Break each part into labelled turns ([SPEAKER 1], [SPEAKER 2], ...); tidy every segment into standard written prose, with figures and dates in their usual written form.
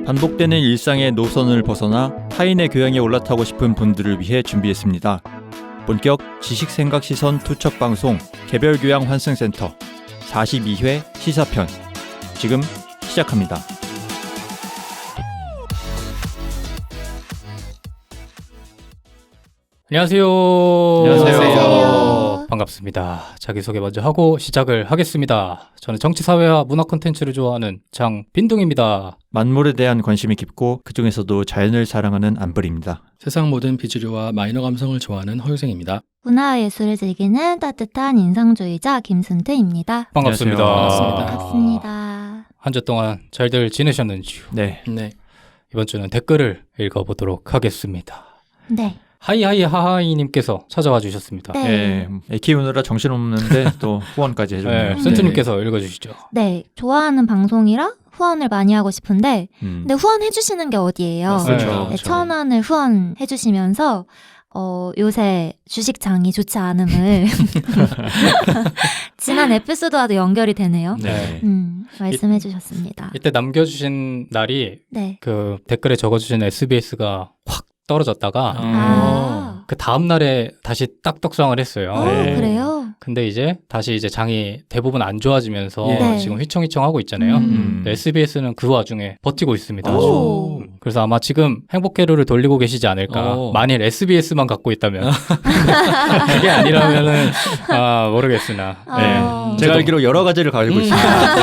[SPEAKER 1] 반복되는 일상의 노선을 벗어나 타인의 교양에 올라타고 싶은 분들을 위해 준비했습니다. 본격 지식생각시선 투척방송 개별교양 환승센터 42회 시사편 지금 시작합니다.
[SPEAKER 2] 안녕하세요.
[SPEAKER 1] 안녕하세요.
[SPEAKER 2] 반갑습니다. 자기소개 먼저 하고 시작을 하겠습니다. 저는 정치사회와 문화 콘텐츠를 좋아하는 장빈둥입니다.
[SPEAKER 1] 만물에 대한 관심이 깊고 그중에서도 자연을 사랑하는 안벌입니다.
[SPEAKER 3] 세상 모든 비주류와 마이너 감성을 좋아하는 허유생입니다.
[SPEAKER 4] 문화와 예술을 즐기는 따뜻한 인상주의자 김순태입니다.
[SPEAKER 2] 반갑습니다.
[SPEAKER 1] 안녕하세요.
[SPEAKER 4] 반갑습니다.
[SPEAKER 2] 한 주 동안 잘들 지내셨는지요?
[SPEAKER 1] 네.
[SPEAKER 2] 이번 주는 댓글을 읽어보도록 하겠습니다.
[SPEAKER 4] 네.
[SPEAKER 2] 하이하이하하이님께서 찾아와 주셨습니다.
[SPEAKER 4] 네.
[SPEAKER 1] 애 키우느라 정신없는데 또 후원까지 해줬네요.
[SPEAKER 2] 네, 센트님께서 읽어주시죠.
[SPEAKER 4] 네. 좋아하는 방송이라 후원을 많이 하고 싶은데 근데 후원해주시는 게 어디예요?
[SPEAKER 1] 그렇죠.
[SPEAKER 4] 네, 1,000원을 후원해주시면서 요새 주식장이 좋지 않음을 지난 에피소드와도 연결이 되네요.
[SPEAKER 1] 네.
[SPEAKER 4] 말씀해 주셨습니다.
[SPEAKER 2] 이때 남겨주신 날이
[SPEAKER 4] 네.
[SPEAKER 2] 그 댓글에 적어주신 SBS가 확 떨어졌다가
[SPEAKER 4] 아,
[SPEAKER 2] 그 다음 날에 다시 딱 떡상을 했어요.
[SPEAKER 1] 네.
[SPEAKER 4] 그래요?
[SPEAKER 2] 근데 이제 다시 이제 장이 대부분 안 좋아지면서
[SPEAKER 4] 네.
[SPEAKER 2] 지금 휘청휘청하고 있잖아요. 네, SBS는 그 와중에 버티고 있습니다.
[SPEAKER 4] 오.
[SPEAKER 2] 그래서 아마 지금 행복회로를 돌리고 계시지 않을까. 만일 SBS만 갖고 있다면 그게 아니라면은 모르겠으나. 네.
[SPEAKER 1] 제가 알기로 여러 가지를 가지고 있습니다. 네.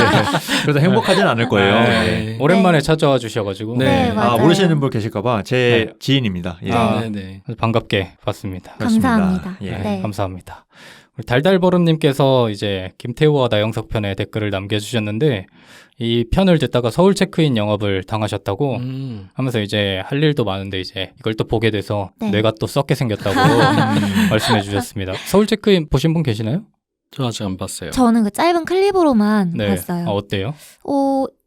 [SPEAKER 1] 그래서 행복하진 않을 거예요.
[SPEAKER 3] 네.
[SPEAKER 2] 오랜만에 찾아와 주셔가지고
[SPEAKER 4] 네, 맞아요.
[SPEAKER 1] 모르시는 분 계실까봐 제
[SPEAKER 2] 네.
[SPEAKER 1] 지인입니다. 예.
[SPEAKER 3] 네.
[SPEAKER 2] 반갑게 봤습니다.
[SPEAKER 1] 그렇습니다.
[SPEAKER 4] 감사합니다.
[SPEAKER 1] 예.
[SPEAKER 4] 네.
[SPEAKER 2] 감사합니다. 우리 달달버릇님께서 이제 김태우와 나영석 편에 댓글을 남겨주셨는데 이 편을 듣다가 서울 체크인 영업을 당하셨다고 하면서 이제 할 일도 많은데 이제 이걸 또 보게 돼서
[SPEAKER 4] 네.
[SPEAKER 2] 뇌가 또 썩게 생겼다고 말씀해 주셨습니다. 서울 체크인 보신 분 계시나요?
[SPEAKER 3] 저 아직 안 봤어요.
[SPEAKER 4] 저는 그 짧은 클립으로만
[SPEAKER 2] 네.
[SPEAKER 4] 봤어요.
[SPEAKER 2] 어때요?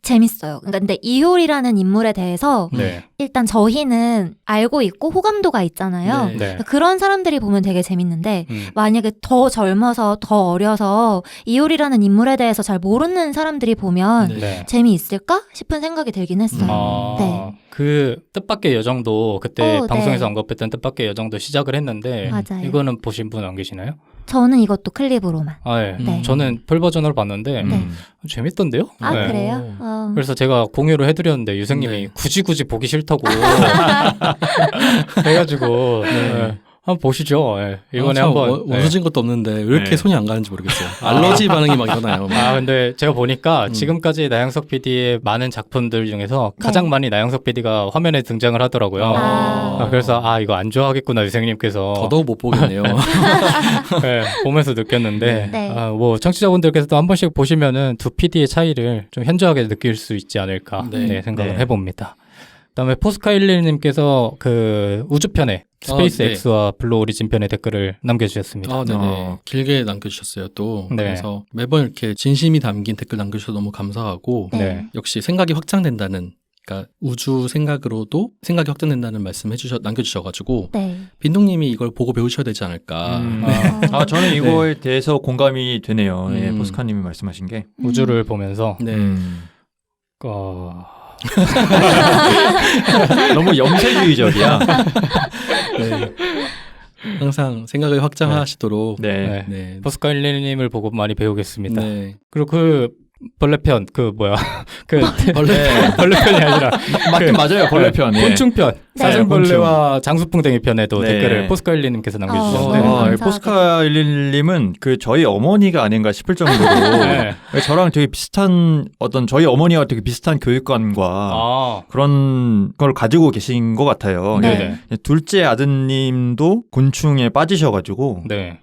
[SPEAKER 4] 재밌어요. 근데 이효리라는 인물에 대해서
[SPEAKER 2] 네.
[SPEAKER 4] 일단 저희는 알고 있고 호감도가 있잖아요.
[SPEAKER 3] 네.
[SPEAKER 2] 네.
[SPEAKER 4] 그런 사람들이 보면 되게 재밌는데 만약에 더 젊어서 더 어려서 이효리라는 인물에 대해서 잘 모르는 사람들이 보면
[SPEAKER 3] 네.
[SPEAKER 2] 네.
[SPEAKER 4] 재미있을까 싶은 생각이 들긴 했어요. 네.
[SPEAKER 2] 그 뜻밖의 여정도 그때 방송에서
[SPEAKER 4] 네.
[SPEAKER 2] 언급했던 뜻밖의 여정도 시작을 했는데
[SPEAKER 4] 맞아요.
[SPEAKER 2] 이거는 보신 분 안 계시나요?
[SPEAKER 4] 저는 이것도 클립으로만.
[SPEAKER 2] 네.
[SPEAKER 4] 네.
[SPEAKER 2] 저는 풀 버전으로 봤는데
[SPEAKER 4] 네.
[SPEAKER 2] 재밌던데요?
[SPEAKER 4] 아
[SPEAKER 2] 네.
[SPEAKER 4] 그래요?
[SPEAKER 2] 그래서 제가 공유를 해드렸는데 유생님이
[SPEAKER 3] 네.
[SPEAKER 2] 굳이 보기 싫다고 해가지고 네. 한번 보시죠. 네. 이번에 한번
[SPEAKER 3] 원서진 것도 없는데 왜 이렇게
[SPEAKER 1] 네.
[SPEAKER 3] 손이 안 가는지 모르겠어요. 알러지 반응이 막 일어나요.
[SPEAKER 2] 근데 제가 보니까 지금까지 나영석 PD의 많은 작품들 중에서
[SPEAKER 4] 네.
[SPEAKER 2] 가장 많이 나영석 PD가 화면에 등장을 하더라고요. 그래서 그래서 이거 안 좋아하겠구나 유생님께서
[SPEAKER 3] 더더욱 못 보겠네요.
[SPEAKER 2] 네, 보면서 느꼈는데
[SPEAKER 4] 네.
[SPEAKER 2] 뭐 청취자분들께서도 한 번씩 보시면은 두 PD의 차이를 좀 현저하게 느낄 수 있지 않을까
[SPEAKER 3] 네.
[SPEAKER 2] 생각을
[SPEAKER 1] 네.
[SPEAKER 2] 해봅니다. 그다음에 포스카11님께서 그 우주편에 스페이스
[SPEAKER 3] 네.
[SPEAKER 2] X와 블루 오리진 편의 댓글을 남겨주셨습니다.
[SPEAKER 3] 네네. 길게 남겨주셨어요 또.
[SPEAKER 2] 네.
[SPEAKER 3] 그래서 매번 이렇게 진심이 담긴 댓글 남겨주셔서 너무 감사하고
[SPEAKER 2] 네.
[SPEAKER 3] 역시 생각이 확장된다는, 그러니까 우주 생각으로도 생각이 확장된다는 남겨주셔가지고
[SPEAKER 4] 네.
[SPEAKER 3] 빈둥님이 이걸 보고 배우셔야 되지 않을까.
[SPEAKER 1] 저는 이거에 대해서 공감이 되네요. 예,
[SPEAKER 3] 음.
[SPEAKER 1] 포스카님이 말씀하신 게.
[SPEAKER 2] 우주를 보면서
[SPEAKER 3] 네.
[SPEAKER 1] 너무 염세주의적이야.
[SPEAKER 3] 네. 항상 생각을 확장하시도록.
[SPEAKER 1] 네.
[SPEAKER 3] 네.
[SPEAKER 2] 포스카11님을 보고 많이 배우겠습니다.
[SPEAKER 3] 네.
[SPEAKER 2] 그리고 그 벌레편 그
[SPEAKER 3] 벌레.
[SPEAKER 2] 벌레편이 아니라
[SPEAKER 1] 맞긴 맞아요. 벌레편. 예.
[SPEAKER 2] 곤충편
[SPEAKER 4] 네.
[SPEAKER 2] 사슴벌레와 장수풍뎅이 편에도
[SPEAKER 1] 네.
[SPEAKER 2] 댓글을 포스카11님께서 남겨주셨는데
[SPEAKER 4] 네. 감사하게도.
[SPEAKER 1] 포스카11님은 그 저희 어머니가 아닌가 싶을 정도로
[SPEAKER 2] 네.
[SPEAKER 1] 저랑 되게 비슷한 저희 어머니와 되게 비슷한 교육관과 그런 걸 가지고 계신 것 같아요.
[SPEAKER 4] 네.
[SPEAKER 1] 둘째 아드님도 곤충에 빠지셔가지고
[SPEAKER 2] 네.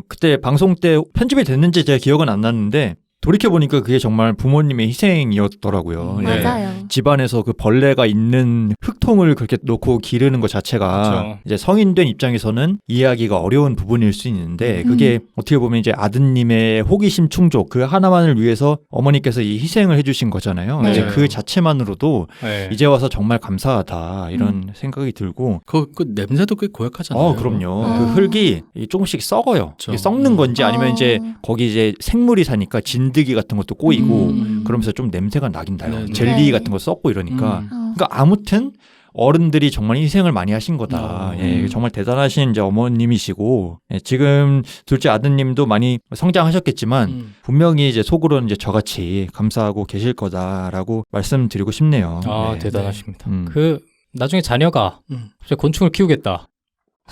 [SPEAKER 1] 그때 방송 때 편집이 됐는지 제가 기억은 안 나는데 돌이켜보니까 그게 정말 부모님의 희생이었더라고요. 예.
[SPEAKER 4] 맞아요.
[SPEAKER 1] 집안에서 그 벌레가 있는 흙통을 그렇게 놓고 기르는 것 자체가
[SPEAKER 2] 그렇죠.
[SPEAKER 1] 이제 성인된 입장에서는 이해하기가 어려운 부분일 수 있는데 그게 어떻게 보면 이제 아드님의 호기심 충족 그 하나만을 위해서 어머니께서 이 희생을 해주신 거잖아요.
[SPEAKER 4] 네.
[SPEAKER 1] 이제 그 자체만으로도
[SPEAKER 2] 네.
[SPEAKER 1] 이제 와서 정말 감사하다 이런 생각이 들고
[SPEAKER 3] 그 냄새도 꽤 고약하잖아요.
[SPEAKER 1] 그럼요.
[SPEAKER 4] 아.
[SPEAKER 1] 그 흙이 조금씩 썩어요.
[SPEAKER 3] 그렇죠.
[SPEAKER 1] 이게 썩는 건지 아니면 이제 거기 이제 생물이 사니까 진드기 같은 것도 꼬이고 그러면서 좀 냄새가 나긴 나요.
[SPEAKER 3] 네.
[SPEAKER 1] 젤리
[SPEAKER 4] 네.
[SPEAKER 1] 같은 거 썩고 이러니까 그러니까 아무튼 어른들이 정말 희생을 많이 하신 거다. 예, 정말 대단하신 이제 어머님이시고, 예, 지금 둘째 아드님도 많이 성장하셨겠지만, 분명히 이제 속으로는 이제 저같이 감사하고 계실 거다라고 말씀드리고 싶네요.
[SPEAKER 2] 아,
[SPEAKER 1] 네.
[SPEAKER 2] 대단하십니다.
[SPEAKER 1] 음.
[SPEAKER 2] 그 나중에 자녀가 이제 곤충을 키우겠다.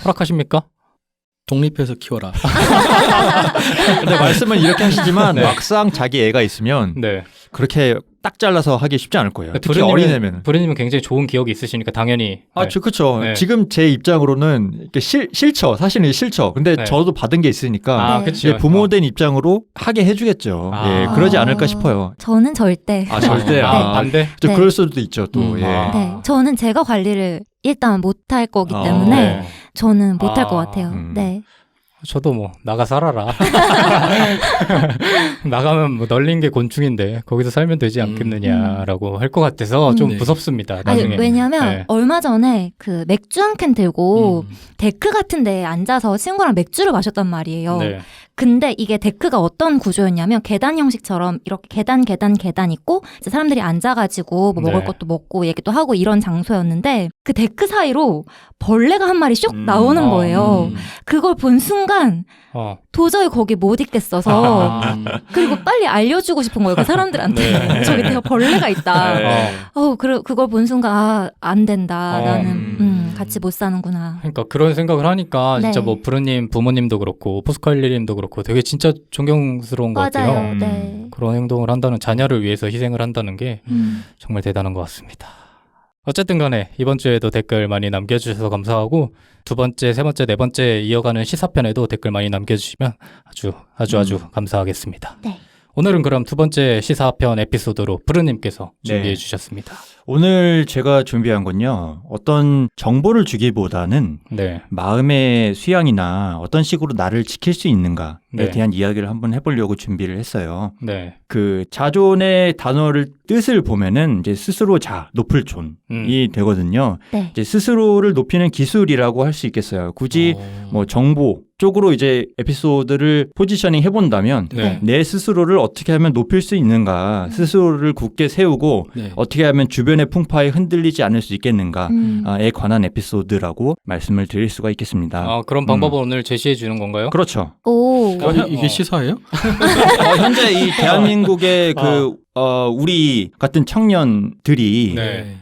[SPEAKER 2] 허락하십니까?
[SPEAKER 3] 독립해서 키워라.
[SPEAKER 1] 근데 말씀은 이렇게 하시지만
[SPEAKER 2] 네.
[SPEAKER 1] 막상 자기 애가 있으면
[SPEAKER 2] 네.
[SPEAKER 1] 그렇게 딱 잘라서 하기 쉽지 않을 거예요. 특히
[SPEAKER 2] 부르님은-
[SPEAKER 1] 어린애면은.
[SPEAKER 2] 부르님은 굉장히 좋은 기억이 있으시니까 당연히.
[SPEAKER 1] 아,
[SPEAKER 2] 네.
[SPEAKER 1] 그쵸.
[SPEAKER 2] 네.
[SPEAKER 1] 지금 제 입장으로는 이렇게 싫죠. 사실은 싫죠. 근데
[SPEAKER 2] 네.
[SPEAKER 1] 저도 받은 게 있으니까
[SPEAKER 2] 아,
[SPEAKER 4] 네.
[SPEAKER 2] 그렇죠.
[SPEAKER 1] 이제 부모된 입장으로 하게 해주겠죠.
[SPEAKER 2] 아.
[SPEAKER 1] 예, 그러지 않을까 싶어요.
[SPEAKER 4] 저는 절대.
[SPEAKER 1] 아, 절대.
[SPEAKER 2] 아,
[SPEAKER 1] 아,
[SPEAKER 2] 반대.
[SPEAKER 1] 저
[SPEAKER 4] 네.
[SPEAKER 1] 그럴 수도 있죠, 또. 예.
[SPEAKER 2] 아.
[SPEAKER 4] 네, 저는 제가 관리를 일단 못할 거기
[SPEAKER 1] 아,
[SPEAKER 4] 때문에
[SPEAKER 2] 네.
[SPEAKER 4] 저는 못할
[SPEAKER 2] 아,
[SPEAKER 4] 것 같아요.
[SPEAKER 1] 음.
[SPEAKER 4] 네.
[SPEAKER 2] 저도 뭐 나가 살아라. 나가면 뭐 널린 게 곤충인데 거기서 살면 되지 않겠느냐라고 할 것 같아서 좀
[SPEAKER 3] 네.
[SPEAKER 2] 무섭습니다.
[SPEAKER 4] 아니,
[SPEAKER 2] 나중에.
[SPEAKER 4] 왜냐면
[SPEAKER 2] 네.
[SPEAKER 4] 얼마 전에 그 맥주 한 캔 들고 데크 같은 데에 앉아서 친구랑 맥주를 마셨단 말이에요.
[SPEAKER 2] 네.
[SPEAKER 4] 근데 이게 데크가 어떤 구조였냐면 계단 형식처럼 이렇게 계단 있고 이제 사람들이 앉아가지고 뭐 먹을
[SPEAKER 2] 네.
[SPEAKER 4] 것도 먹고 얘기도 하고 이런 장소였는데 그 데크 사이로 벌레가 한 마리 쇽 나오는
[SPEAKER 2] 아,
[SPEAKER 4] 거예요. 그걸 본 순간
[SPEAKER 2] 어.
[SPEAKER 4] 도저히 거기 못 있겠어서 그리고 빨리 알려주고 싶은 거예요. 그 사람들한테
[SPEAKER 2] 네.
[SPEAKER 4] 저기 되게 벌레가 있다.
[SPEAKER 1] 네.
[SPEAKER 4] 그걸 본 순간 아, 안 된다.
[SPEAKER 2] 어.
[SPEAKER 4] 나는 같이 못 사는구나.
[SPEAKER 2] 그러니까 그런 생각을 하니까 진짜
[SPEAKER 4] 네.
[SPEAKER 2] 뭐 부르님 부모님도 그렇고 포스칼리님도 그렇고 되게 진짜 존경스러운 것 같아요.
[SPEAKER 4] 맞아요.
[SPEAKER 1] 음.
[SPEAKER 4] 네.
[SPEAKER 2] 그런 행동을 한다는 자녀를 위해서 희생을 한다는 게
[SPEAKER 4] 음.
[SPEAKER 2] 정말 대단한 것 같습니다. 어쨌든 간에 이번 주에도 댓글 많이 남겨주셔서 감사하고 두 번째, 세 번째, 네 번째 이어가는 시사편에도 댓글 많이 남겨주시면 아주 감사하겠습니다.
[SPEAKER 4] 네.
[SPEAKER 2] 오늘은 그럼 두 번째 시사편 에피소드로 부르님께서 준비해
[SPEAKER 1] 네.
[SPEAKER 2] 주셨습니다.
[SPEAKER 1] 오늘 제가 준비한 건요, 어떤 정보를 주기보다는
[SPEAKER 2] 네.
[SPEAKER 1] 마음의 수양이나 어떤 식으로 나를 지킬 수 있는가에
[SPEAKER 2] 네.
[SPEAKER 1] 대한 이야기를 한번 해보려고 준비를 했어요.
[SPEAKER 2] 네.
[SPEAKER 1] 그 자존의 단어를 뜻을 보면은 이제 스스로 높을 존이 되거든요.
[SPEAKER 4] 네.
[SPEAKER 1] 이제 스스로를 높이는 기술이라고 할 수 있겠어요. 굳이 뭐 정보 쪽으로 이제 에피소드를 포지셔닝 해본다면
[SPEAKER 2] 네.
[SPEAKER 1] 내 스스로를 어떻게 하면 높일 수 있는가, 스스로를 굳게 세우고
[SPEAKER 3] 네.
[SPEAKER 1] 어떻게 하면 주변의 풍파에 흔들리지 않을 수 있겠는가에
[SPEAKER 4] 음.
[SPEAKER 1] 관한 에피소드라고 말씀을 드릴 수가 있겠습니다.
[SPEAKER 2] 아, 그런 방법을 오늘 제시해 주는 건가요?
[SPEAKER 1] 그렇죠.
[SPEAKER 4] 오.
[SPEAKER 3] 이게 시사예요?
[SPEAKER 1] 현재 이 대한민국의 우리 같은 청년들이
[SPEAKER 2] 네.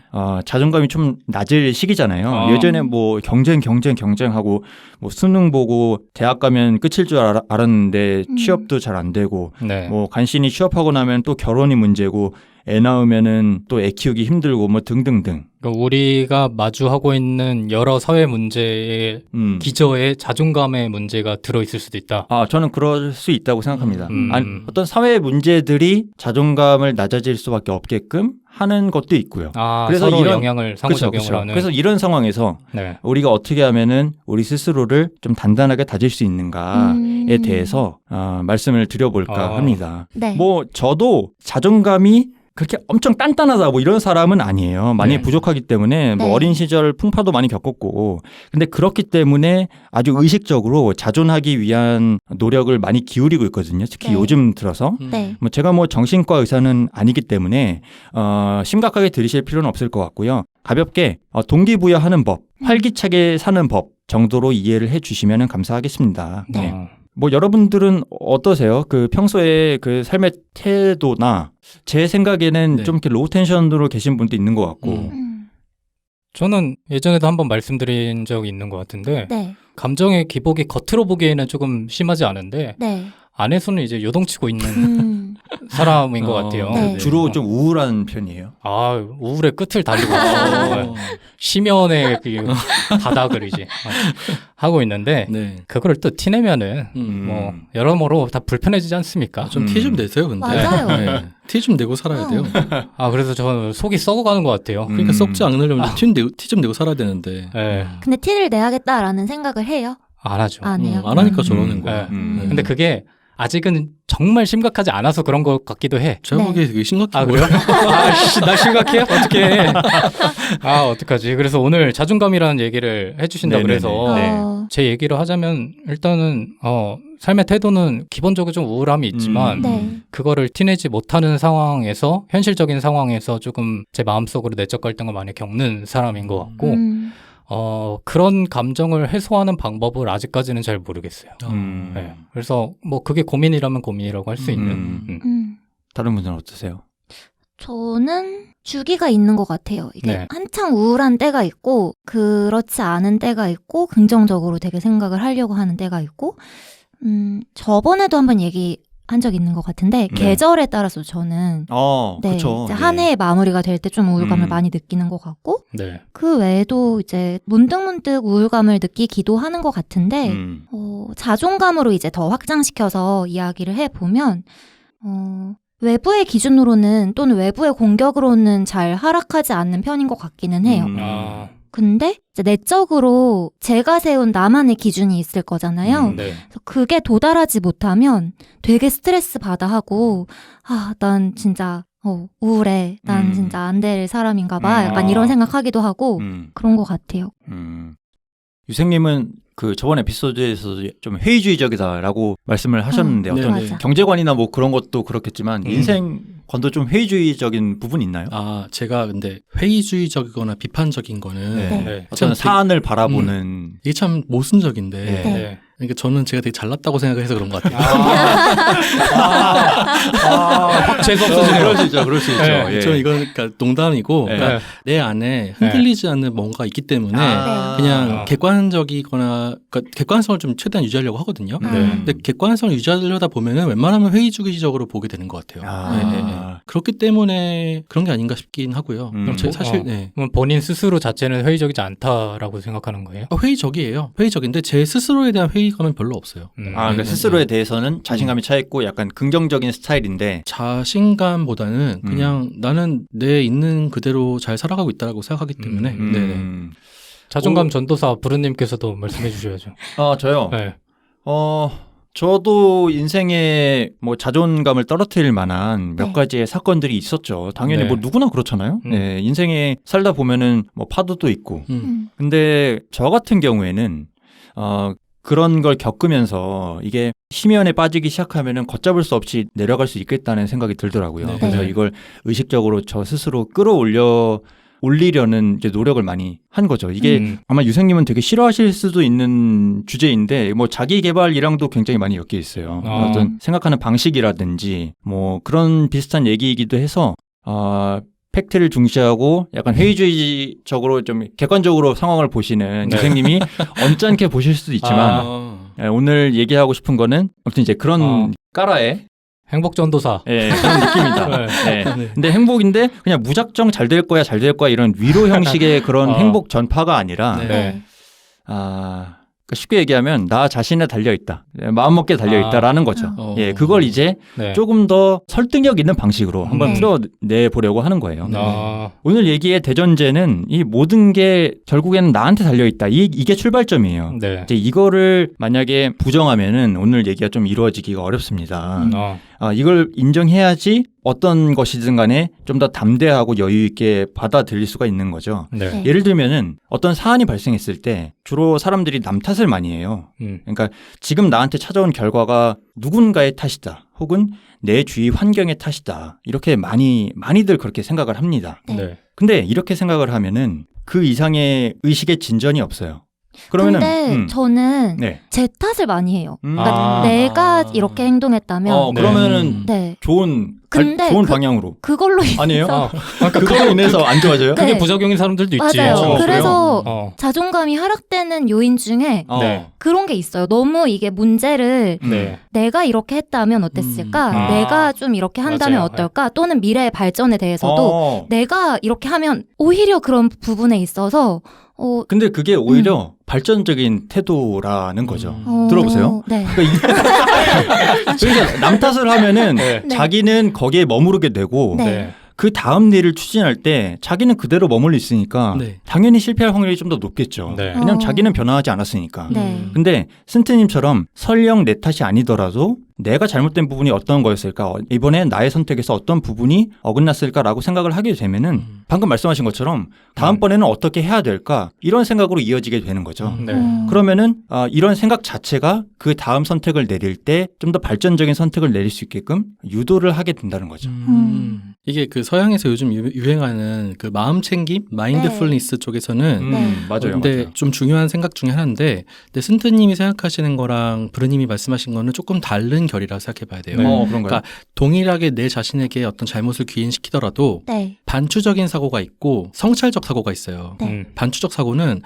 [SPEAKER 1] 자존감이 좀 낮을 시기잖아요.
[SPEAKER 2] 아.
[SPEAKER 1] 예전에 뭐 경쟁하고 뭐 수능 보고 대학 가면 끝일 줄 알았는데 취업도 잘 안 되고
[SPEAKER 2] 네.
[SPEAKER 1] 뭐 간신히 취업하고 나면 또 결혼이 문제고 애 낳으면은 또 애 키우기 힘들고 뭐 등등등.
[SPEAKER 2] 그러니까 우리가 마주하고 있는 여러 사회 문제의 기저에 자존감의 문제가 들어있을 수도 있다.
[SPEAKER 1] 저는 그럴 수 있다고 생각합니다. 아니, 어떤 사회 문제들이 자존감을 낮아질 수밖에 없게끔 하는 것도 있고요.
[SPEAKER 2] 그래서 서로 영향을 상호작용을
[SPEAKER 1] 그렇죠.
[SPEAKER 2] 하는.
[SPEAKER 1] 그래서 이런 상황에서
[SPEAKER 2] 네.
[SPEAKER 1] 우리가 어떻게 하면은 우리 스스로를 좀 단단하게 다질 수 있는가에 대해서 말씀을 드려볼까 합니다.
[SPEAKER 4] 네.
[SPEAKER 1] 뭐 저도 자존감이 그렇게 엄청 단단하다 뭐 이런 사람은 아니에요. 많이
[SPEAKER 2] 네.
[SPEAKER 1] 부족하기 때문에 뭐
[SPEAKER 4] 네.
[SPEAKER 1] 어린 시절 풍파도 많이 겪었고, 근데 그렇기 때문에 아주 의식적으로 자존하기 위한 노력을 많이 기울이고 있거든요. 특히
[SPEAKER 4] 네.
[SPEAKER 1] 요즘 들어서.
[SPEAKER 4] 네.
[SPEAKER 1] 뭐 제가 뭐 정신과 의사는 아니기 때문에 심각하게 들으실 필요는 없을 것 같고요. 가볍게 동기부여하는 법, 활기차게 사는 법 정도로 이해를 해주시면 감사하겠습니다.
[SPEAKER 4] 네.
[SPEAKER 1] 뭐 여러분들은 어떠세요? 그 평소에 그 삶의 태도나 제 생각에는
[SPEAKER 3] 네.
[SPEAKER 1] 좀 이렇게 로우 텐션으로 계신 분도 있는 것 같고.
[SPEAKER 2] 저는 예전에도 한번 말씀드린 적이 있는 것 같은데
[SPEAKER 4] 네.
[SPEAKER 2] 감정의 기복이 겉으로 보기에는 조금 심하지 않은데
[SPEAKER 4] 네.
[SPEAKER 2] 안에서는 이제 요동치고 있는 사람인 것 같아요.
[SPEAKER 4] 네.
[SPEAKER 1] 주로 좀 우울한 편이에요.
[SPEAKER 2] 우울의 끝을 달리고 있어요. 심연의 그 바닥을 이제 하고 있는데
[SPEAKER 3] 네.
[SPEAKER 2] 그거를 또 티내면은 뭐 여러모로 다 불편해지지 않습니까?
[SPEAKER 3] 좀 티 좀 내세요, 근데.
[SPEAKER 4] 맞아요.
[SPEAKER 3] 네. 티 좀 내고 살아야 돼요.
[SPEAKER 2] 그래서 저는 속이 썩어가는 것 같아요.
[SPEAKER 3] 그러니까 썩지 않으려면 티 좀 내고 살아야 되는데.
[SPEAKER 2] 네.
[SPEAKER 4] 근데 티를 내야겠다라는 생각을 해요?
[SPEAKER 2] 안 하죠.
[SPEAKER 4] 안 해요?
[SPEAKER 3] 안 하니까 저러는 거야.
[SPEAKER 2] 네. 근데 그게 아직은 정말 심각하지 않아서 그런 것 같기도 해.
[SPEAKER 3] 제가
[SPEAKER 4] 네.
[SPEAKER 3] 보기에 되게 심각해
[SPEAKER 2] 아,
[SPEAKER 3] 보여요.
[SPEAKER 2] 그래요? 나 심각해? 어떡해. 아, 어떡하지. 그래서 오늘 자존감이라는 얘기를 해주신다
[SPEAKER 1] 네네네.
[SPEAKER 2] 그래서
[SPEAKER 1] 네.
[SPEAKER 2] 제 얘기를 하자면 일단은 삶의 태도는 기본적으로 좀 우울함이 있지만
[SPEAKER 4] 네.
[SPEAKER 2] 그거를 티내지 못하는 상황에서 현실적인 상황에서 조금 제 마음속으로 내적 갈등을 많이 겪는 사람인 것 같고 그런 감정을 해소하는 방법을 아직까지는 잘 모르겠어요. 네. 그래서 뭐 그게 고민이라면 고민이라고 할 수 있는
[SPEAKER 1] 다른 분들은 어떠세요?
[SPEAKER 4] 저는 주기가 있는 것 같아요. 이게
[SPEAKER 2] 네.
[SPEAKER 4] 한창 우울한 때가 있고 그렇지 않은 때가 있고 긍정적으로 되게 생각을 하려고 하는 때가 있고 저번에도 한번 얘기한 적 있는 것 같은데 계절에 따라서 저는 네,
[SPEAKER 1] 그렇죠.
[SPEAKER 4] 이제 한 해의 마무리가 될 때 좀 우울감을
[SPEAKER 1] 음.
[SPEAKER 4] 많이 느끼는 것 같고
[SPEAKER 2] 네.
[SPEAKER 4] 그 외에도 이제 문득문득 우울감을 느끼기도 하는 것 같은데 자존감으로 이제 더 확장시켜서 이야기를 해보면 외부의 기준으로는 또는 외부의 공격으로는 잘 하락하지 않는 편인 것 같기는 해요. 근데 이제 내적으로 제가 세운 나만의 기준이 있을 거잖아요.
[SPEAKER 2] 네.
[SPEAKER 4] 그래서 그게 도달하지 못하면 되게 스트레스 받아 하고 난 진짜 우울해. 난 진짜 안 될 사람인가 봐. 약간 이런 생각하기도 하고 그런 것 같아요.
[SPEAKER 1] 유생님은 그 저번 에피소드에서 좀 회의주의적이다라고 말씀을 하셨는데
[SPEAKER 3] 네,
[SPEAKER 1] 어떤
[SPEAKER 4] 맞아.
[SPEAKER 1] 경제관이나 뭐 그런 것도 그렇겠지만 인생관도 좀 회의주의적인 부분이 있나요?
[SPEAKER 3] 제가 근데 회의주의적이거나 비판적인 거는
[SPEAKER 1] 네.
[SPEAKER 2] 네.
[SPEAKER 1] 어떤
[SPEAKER 3] 참
[SPEAKER 1] 사안을 바라보는
[SPEAKER 3] 이게 참 모순적인데
[SPEAKER 1] 네.
[SPEAKER 2] 네.
[SPEAKER 3] 그러니까 저는 제가 되게 잘났다고 생각해서 그런 것 같아요.
[SPEAKER 2] 확 재수 없어지네요.
[SPEAKER 1] 그럴 수 있죠, 그럴 수 있죠.
[SPEAKER 2] 네.
[SPEAKER 1] 예.
[SPEAKER 3] 저는 이건 그러니까 농담이고
[SPEAKER 1] 네.
[SPEAKER 3] 그러니까 내 안에 흔들리지 않는 뭔가 있기 때문에 그냥 객관적이거나 그러니까 객관성을 좀 최대한 유지하려고 하거든요. 근데 객관성을 유지하려다 보면은 웬만하면 회의주의적으로 보게 되는 것 같아요. 그렇기 때문에 그런 게 아닌가 싶긴 하고요. 그럼 제가 사실
[SPEAKER 2] 그럼 본인 스스로 자체는 회의적이지 않다라고 생각하는 거예요?
[SPEAKER 3] 회의적이에요. 회의적인데 제 스스로에 대한 회의감은 별로 없어요.
[SPEAKER 1] 그러니까 스스로에 대해서는 자신감이 차 있고 약간 긍정적인 스타일인데
[SPEAKER 3] 자신감보다는 그냥 나는 내 있는 그대로 잘 살아가고 있다고 생각하기 때문에 네네.
[SPEAKER 2] 자존감 전도사 부르님께서도 말씀해 주셔야죠.
[SPEAKER 1] 저요.
[SPEAKER 2] 네.
[SPEAKER 1] 저도 인생에 뭐 자존감을 떨어뜨릴 만한 몇 가지의 사건들이 있었죠. 당연히
[SPEAKER 2] 네.
[SPEAKER 1] 뭐 누구나 그렇잖아요. 네, 인생에 살다 보면은 뭐 파도도 있고. 근데 저 같은 경우에는 그런 걸 겪으면서 이게 심연에 빠지기 시작하면은 걷잡을 수 없이 내려갈 수 있겠다는 생각이 들더라고요.
[SPEAKER 3] 네.
[SPEAKER 1] 그래서
[SPEAKER 2] 네.
[SPEAKER 1] 이걸 의식적으로 저 스스로 올리려는 이제 노력을 많이 한 거죠. 이게 아마 유생님은 되게 싫어하실 수도 있는 주제인데 뭐 자기 개발이랑도 굉장히 많이 엮여 있어요. 어떤 생각하는 방식이라든지 뭐 그런 비슷한 얘기이기도 해서 팩트를 중시하고 약간 회의주의적으로 좀 객관적으로 상황을 보시는 유생님이 언짢게 보실 수도 있지만 오늘 얘기하고 싶은 거는 아무튼 이제 그런 까라의
[SPEAKER 2] 행복 전도사.
[SPEAKER 1] 그런 느낌이다. 근데 행복인데 그냥 무작정 잘 될 거야 이런 위로 형식의 그런 행복 전파가 아니라 그러니까 쉽게 얘기하면 나 자신에 달려있다. 마음먹기에 달려있다라는 거죠. 그걸 이제 조금 더 설득력 있는 방식으로 한번 풀어내보려고 하는 거예요. 오늘 얘기의 대전제는 이 모든 게 결국에는 나한테 달려있다. 이게 출발점이에요. 이제 이거를 만약에 부정하면은 오늘 얘기가 좀 이루어지기가 어렵습니다. 이걸 인정해야지 어떤 것이든 간에 좀 더 담대하고 여유 있게 받아들일 수가 있는 거죠. 예를 들면은 어떤 사안이 발생했을 때 주로 사람들이 남 탓을 많이 해요. 그러니까 지금 나한테 찾아온 결과가 누군가의 탓이다. 혹은 내 주위 환경의 탓이다. 이렇게 많이들 그렇게 생각을 합니다. 근데 이렇게 생각을 하면은 그 이상의 의식의 진전이 없어요. 그러면은
[SPEAKER 4] 근데 저는 제 탓을 많이 해요. 그러니까 내가 이렇게 행동했다면
[SPEAKER 1] 그러면은 좋은 방향으로
[SPEAKER 4] 그걸로 인해서
[SPEAKER 1] 아니에요? 그걸로 인해서 안 좋아져요?
[SPEAKER 2] 그게 부작용인 사람들도 있지.
[SPEAKER 4] 맞아요. 그래서 자존감이 하락되는 요인 중에 그런 게 있어요. 너무 이게 문제를 내가 이렇게 했다면 어땠을까? 내가 좀 이렇게 한다면 어떨까? 또는 미래의 발전에 대해서도 내가 이렇게 하면 오히려 그런 부분에 있어서
[SPEAKER 1] 근데 그게 오히려 발전적인 태도라는 거죠. 들어보세요. 그러니까 남 탓을 하면은 자기는 거기에 머무르게 되고 그 다음 일을 추진할 때 자기는 그대로 머물러 있으니까 당연히 실패할 확률이 좀 더 높겠죠. 왜냐면 자기는 변화하지 않았으니까. 근데 승트님처럼 설령 내 탓이 아니더라도 내가 잘못된 부분이 어떤 거였을까? 이번에 나의 선택에서 어떤 부분이 어긋났을까라고 생각을 하게 되면은 방금 말씀하신 것처럼 다음번에는 어떻게 해야 될까? 이런 생각으로 이어지게 되는 거죠.
[SPEAKER 2] 네.
[SPEAKER 1] 그러면은 이런 생각 자체가 그 다음 선택을 내릴 때 좀 더 발전적인 선택을 내릴 수 있게끔 유도를 하게 된다는 거죠.
[SPEAKER 3] 이게 그 서양에서 요즘 유행하는 그 마음 챙김, 마인드풀니스 쪽에서는
[SPEAKER 1] 맞아요.
[SPEAKER 3] 근데
[SPEAKER 1] 맞아요.
[SPEAKER 3] 좀 중요한 생각 중에 하나인데, 근데 승트님이 생각하시는 거랑 브르님이 말씀하신 거는 조금 다른 결이라고 생각해 봐야 돼요.
[SPEAKER 1] 그런가요?
[SPEAKER 3] 그러니까 동일하게 내 자신에게 어떤 잘못을 귀인시키더라도
[SPEAKER 4] 네.
[SPEAKER 3] 반추적인 사고가 있고 성찰적 사고가 있어요.
[SPEAKER 4] 네.
[SPEAKER 3] 반추적 사고는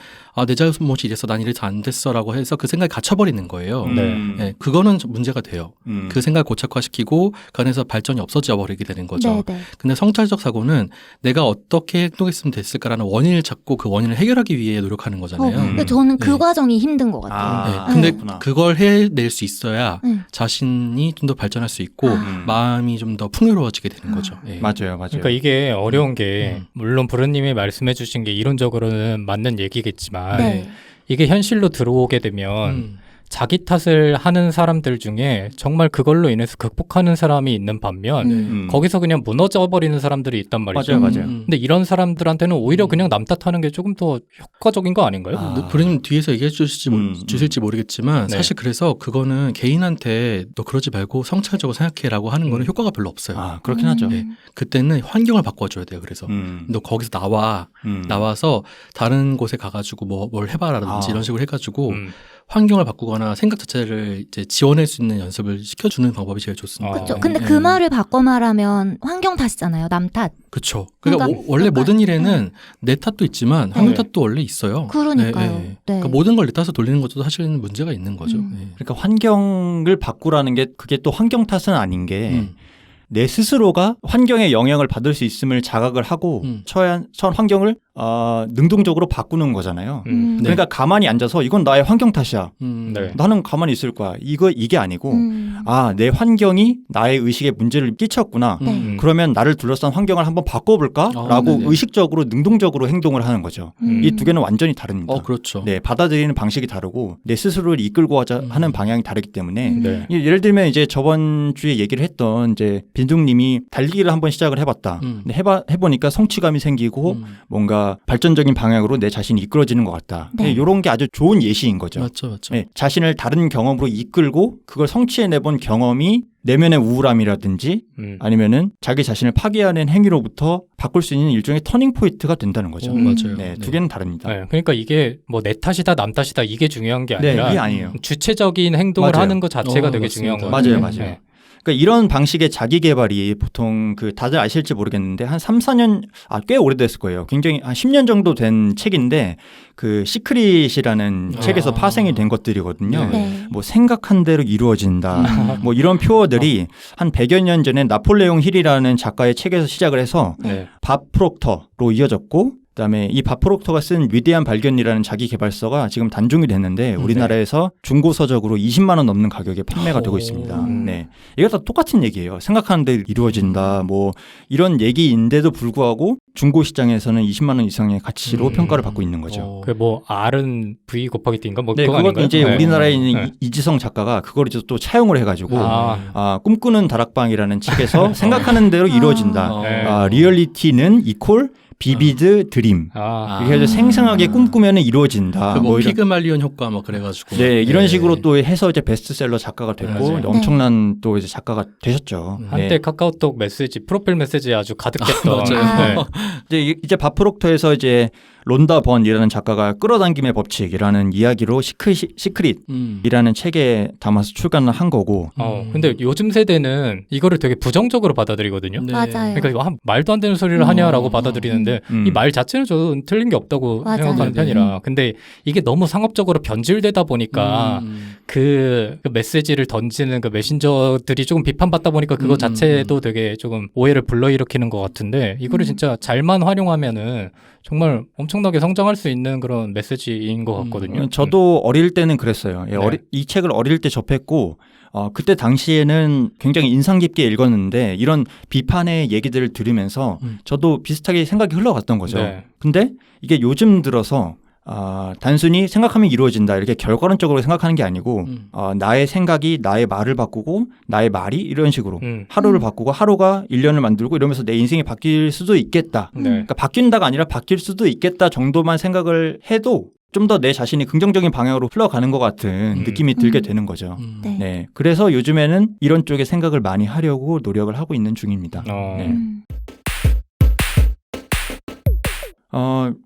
[SPEAKER 3] 내 잘못이 이래서 난 이래서 안 됐어라고 해서 그 생각이 갇혀버리는 거예요. 네, 그거는 문제가 돼요. 그 생각을 고착화시키고 그 안에서 발전이 없어져 버리게 되는 거죠.
[SPEAKER 4] 네.
[SPEAKER 3] 근데 성찰적 사고는 내가 어떻게 행동했으면 됐을까라는 원인을 찾고 그 원인을 해결하기 위해 노력하는 거잖아요.
[SPEAKER 4] 근데 저는 그
[SPEAKER 3] 네.
[SPEAKER 4] 과정이 힘든 것 같아요.
[SPEAKER 3] 네. 근데
[SPEAKER 1] 그렇구나.
[SPEAKER 3] 그걸 해낼 수 있어야
[SPEAKER 4] 네.
[SPEAKER 3] 자신이 좀 더 발전할 수 있고 마음이 좀 더 풍요로워지게 되는 거죠. 네.
[SPEAKER 1] 맞아요.
[SPEAKER 2] 그러니까 이게 어려운 게 물론 부르님이 말씀해주신 게 이론적으로는 맞는 얘기겠지만
[SPEAKER 4] 네.
[SPEAKER 2] 이게 현실로 들어오게 되면 자기 탓을 하는 사람들 중에 정말 그걸로 인해서 극복하는 사람이 있는 반면 거기서 그냥 무너져버리는 사람들이 있단 말이죠.
[SPEAKER 1] 맞아요.
[SPEAKER 2] 근데 이런 사람들한테는 오히려 그냥 남 탓하는 게 조금 더 효과적인 거 아닌가요?
[SPEAKER 3] 부르님 뒤에서 얘기해 주실지 모르겠지만
[SPEAKER 2] 네.
[SPEAKER 3] 사실 그래서 그거는 개인한테 너 그러지 말고 성찰적으로 생각해라고 하는 거는 효과가 별로 없어요.
[SPEAKER 1] 그렇긴 하죠.
[SPEAKER 3] 네. 그때는 환경을 바꿔줘야 돼요. 그래서 너 거기서 나와서 다른 곳에 가가지고 뭘 해봐라든지 이런 식으로 해가지고 환경을 바꾸거나 생각 자체를 이제 지원할 수 있는 연습을 시켜주는 방법이 제일 좋습니다.
[SPEAKER 4] 그렇죠. 근데 그 말을 바꿔 말하면 환경 탓이잖아요. 남 탓.
[SPEAKER 3] 그렇죠. 그러니까
[SPEAKER 4] 그러니까
[SPEAKER 3] 원래 모든 일에는 내 탓도 있지만 환경 탓도 원래 있어요.
[SPEAKER 4] 그러니까요. 네.
[SPEAKER 3] 그러니까 모든 걸 내 탓으로 돌리는 것도 사실은 문제가 있는 거죠. 네.
[SPEAKER 1] 그러니까 환경을 바꾸라는 게 그게 또 환경 탓은 아닌 게 내 스스로가 환경에 영향을 받을 수 있음을 자각을 하고 처한 환경을 능동적으로 바꾸는 거잖아요. 그러니까 가만히 앉아서 이건 나의 환경 탓이야.
[SPEAKER 2] 네.
[SPEAKER 1] 나는 가만히 있을 거야. 이게 아니고 내 환경이 나의 의식에 문제를 끼쳤구나. 그러면 나를 둘러싼 환경을 한번 바꿔볼까라고 의식적으로 능동적으로 행동을 하는 거죠. 이 두 개는 완전히 다릅니다.
[SPEAKER 3] 그렇죠.
[SPEAKER 1] 네, 받아들이는 방식이 다르고 내 스스로를 이끌고 하는 방향이 다르기 때문에
[SPEAKER 2] 네.
[SPEAKER 1] 예를 들면 이제 저번 주에 얘기를 했던 이제 빈둥님이 달리기를 한번 시작을 해봤다. 근데 해보니까 성취감이 생기고 뭔가 발전적인 방향으로 내 자신이 이끌어지는 것 같다.
[SPEAKER 4] 네.
[SPEAKER 1] 이런 게 아주 좋은 예시인 거죠.
[SPEAKER 3] 맞죠.
[SPEAKER 1] 네, 자신을 다른 경험으로 이끌고 그걸 성취해내본 경험이 내면의 우울함이라든지 아니면은 자기 자신을 파괴하는 행위로부터 바꿀 수 있는 일종의 터닝 포인트가 된다는 거죠.
[SPEAKER 3] 맞아요.
[SPEAKER 1] 네, 두 개는 다릅니다.
[SPEAKER 2] 네, 그러니까 이게 뭐 내 탓이다 남 탓이다 이게 중요한 게
[SPEAKER 1] 네,
[SPEAKER 2] 아니라
[SPEAKER 1] 이게 아니에요.
[SPEAKER 2] 주체적인 행동을
[SPEAKER 1] 맞아요.
[SPEAKER 2] 하는 것 자체가 되게
[SPEAKER 3] 맞습니다.
[SPEAKER 2] 중요한 거예요.
[SPEAKER 1] 맞아요.
[SPEAKER 2] 네.
[SPEAKER 1] 그러니까 이런 방식의 자기 개발이 보통 다들 아실지 모르겠는데 한 3, 4년 꽤 오래됐을 거예요. 굉장히 한 10년 정도 된 책인데 그 시크릿이라는 책에서 파생이 된 것들이거든요.
[SPEAKER 4] 네.
[SPEAKER 1] 뭐 생각한 대로 이루어진다. 뭐 이런 표어들이 한 100여 년 전에 나폴레옹 힐이라는 작가의 책에서 시작을 해서
[SPEAKER 2] 네.
[SPEAKER 1] 밥 프록터로 이어졌고 그다음에 이 밥 프록터가 쓴 위대한 발견이라는 자기 개발서가 지금 단종이 됐는데 우리나라에서 중고 서적으로 20만 원 넘는 가격에 판매가 되고 있습니다. 네. 이거 다 똑같은 얘기예요. 생각하는 대로 이루어진다. 뭐 이런 얘기인데도 불구하고 중고 시장에서는 20만 원 이상의 가치로 평가를 받고 있는 거죠.
[SPEAKER 2] 그 뭐 R은 V 곱하기 D인가 뭐
[SPEAKER 1] 네,
[SPEAKER 2] 그거
[SPEAKER 1] 그것도
[SPEAKER 2] 아닌가요?
[SPEAKER 1] 이제
[SPEAKER 2] 네.
[SPEAKER 1] 우리나라에 있는
[SPEAKER 2] 네.
[SPEAKER 1] 이지성 작가가 그걸 이제 또 차용을 해가지고 꿈꾸는 다락방이라는 책에서 생각하는 대로 이루어진다.
[SPEAKER 2] 네.
[SPEAKER 1] 리얼리티는 이퀄 비비드 드림. 이렇게 해서 생생하게 꿈꾸면 이루어진다.
[SPEAKER 3] 뭐
[SPEAKER 1] 이런-
[SPEAKER 3] 피그말리온 효과 뭐 그래가지고
[SPEAKER 1] 네, 이런 식으로 또 해서 이제 베스트셀러 작가가 됐고
[SPEAKER 2] 맞아요.
[SPEAKER 1] 엄청난 또 이제 작가가 되셨죠.
[SPEAKER 2] 한때
[SPEAKER 1] 네.
[SPEAKER 2] 카카오톡 메시지 프로필 메시지에 아주 가득했던
[SPEAKER 3] 맞아요.
[SPEAKER 2] 네.
[SPEAKER 1] 이제 밥 프록터에서 이제 론다 번이라는 작가가 끌어당김의 법칙이라는 이야기로 시크릿이라는 책에 담아서 출간을 한 거고.
[SPEAKER 2] 근데 요즘 세대는 이거를 되게 부정적으로 받아들이거든요.
[SPEAKER 3] 네.
[SPEAKER 4] 맞아요.
[SPEAKER 2] 그러니까 말도 안 되는 소리를 하냐라고 받아들이는데 이 말 자체는 저는 틀린 게 없다고
[SPEAKER 4] 맞아요.
[SPEAKER 2] 생각하는
[SPEAKER 3] 네.
[SPEAKER 2] 편이라. 근데 이게 너무 상업적으로 변질되다 보니까 그 메시지를 던지는 그 메신저들이 조금 비판받다 보니까 그거 자체도 되게 조금 오해를 불러일으키는 것 같은데 이거를 진짜 잘만 활용하면은 정말 엄청나게 성장할 수 있는 그런 메시지인 것 같거든요.
[SPEAKER 1] 저도 어릴 때는 그랬어요. 예,
[SPEAKER 2] 네.
[SPEAKER 1] 이 책을 어릴 때 접했고 그때 당시에는 굉장히 인상 깊게 읽었는데 이런 비판의 얘기들을 들으면서 저도 비슷하게 생각이 흘러갔던 거죠.
[SPEAKER 2] 네.
[SPEAKER 1] 근데 이게 요즘 들어서 단순히 생각하면 이루어진다 이렇게 결과론적으로 생각하는 게 아니고 나의 생각이 나의 말을 바꾸고 나의 말이 이런 식으로 하루를 바꾸고 하루가 1년을 만들고 이러면서 내 인생이 바뀔 수도 있겠다.
[SPEAKER 2] 네.
[SPEAKER 1] 그러니까 바뀐다가 아니라 바뀔 수도 있겠다 정도만 생각을 해도 좀 더 내 자신이 긍정적인 방향으로 흘러가는 것 같은 느낌이 들게 되는 거죠.
[SPEAKER 4] 네.
[SPEAKER 1] 네. 그래서 요즘에는 이런 쪽에 생각을 많이 하려고 노력을 하고 있는 중입니다. 네.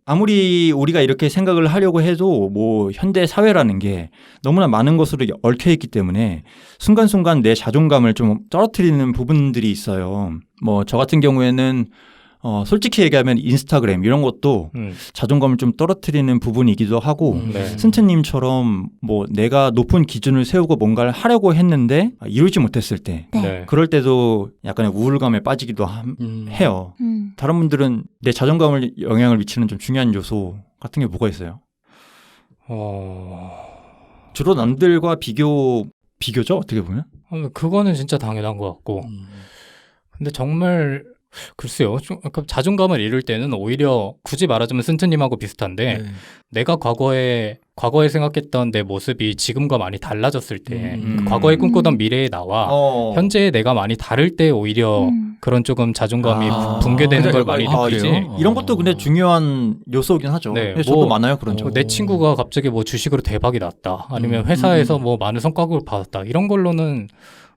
[SPEAKER 1] 아무리 우리가 이렇게 생각을 하려고 해도 뭐 현대 사회라는 게 너무나 많은 것으로 얽혀 있기 때문에 순간순간 내 자존감을 좀 떨어뜨리는 부분들이 있어요. 뭐 저 같은 경우에는 솔직히 얘기하면 인스타그램 이런 것도 자존감을 좀 떨어뜨리는 부분이기도 하고
[SPEAKER 2] 네.
[SPEAKER 1] 승트님처럼 뭐 내가 높은 기준을 세우고 뭔가를 하려고 했는데 이루지 못했을 때
[SPEAKER 4] 네.
[SPEAKER 2] 네.
[SPEAKER 1] 그럴 때도 약간의 우울감에 빠지기도 해요. 다른 분들은 내 자존감을 영향을 미치는 좀 중요한 요소 같은 게 뭐가 있어요? 주로 남들과 비교죠? 어떻게 보면?
[SPEAKER 2] 그거는 진짜 당연한 것 같고. 근데 정말 글쎄요. 그러니까 자존감을 잃을 때는 오히려 굳이 말하자면 승트님하고 비슷한데
[SPEAKER 3] 네.
[SPEAKER 2] 내가 과거에 생각했던 내 모습이 지금과 많이 달라졌을 때 과거에 꿈꾸던 미래의 나와 현재의 내가 많이 다를 때 오히려 그런 조금 자존감이 붕괴되는 걸 많이 느끼지.
[SPEAKER 1] 이런 것도 근데 중요한 요소긴 하죠.
[SPEAKER 2] 네,
[SPEAKER 1] 저도
[SPEAKER 2] 뭐,
[SPEAKER 1] 많아요 그런 적.
[SPEAKER 2] 내 친구가 갑자기 뭐 주식으로 대박이 났다. 아니면 회사에서 뭐 많은 성과급을 받았다. 이런 걸로는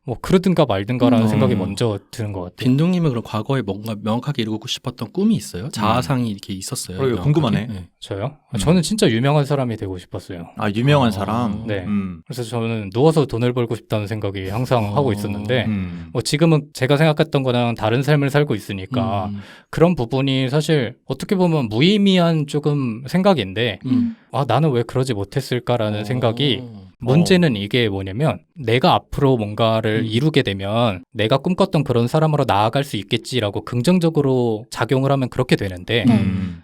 [SPEAKER 2] 뭐 그러든가 말든가라는 생각이 먼저 드는 것 같아요.
[SPEAKER 3] 빈둥님은 그럼 과거에 뭔가 명확하게 이루고 싶었던 꿈이 있어요? 자아상이 이렇게 있었어요?
[SPEAKER 1] 이거 궁금하네.
[SPEAKER 3] 네.
[SPEAKER 2] 저요? 저는 진짜 유명한 사람이 되고 싶었어요.
[SPEAKER 1] 유명한 사람.
[SPEAKER 2] 네. 그래서 저는 누워서 돈을 벌고 싶다는 생각이 항상 하고 있었는데 뭐 지금은 제가 생각했던 거랑 다른 삶을 살고 있으니까 그런 부분이 사실 어떻게 보면 무의미한 조금 생각인데 나는 왜 그러지 못했을까라는 생각이 문제는 이게 뭐냐면 내가 앞으로 뭔가를 이루게 되면 내가 꿈꿨던 그런 사람으로 나아갈 수 있겠지라고 긍정적으로 작용을 하면 그렇게 되는데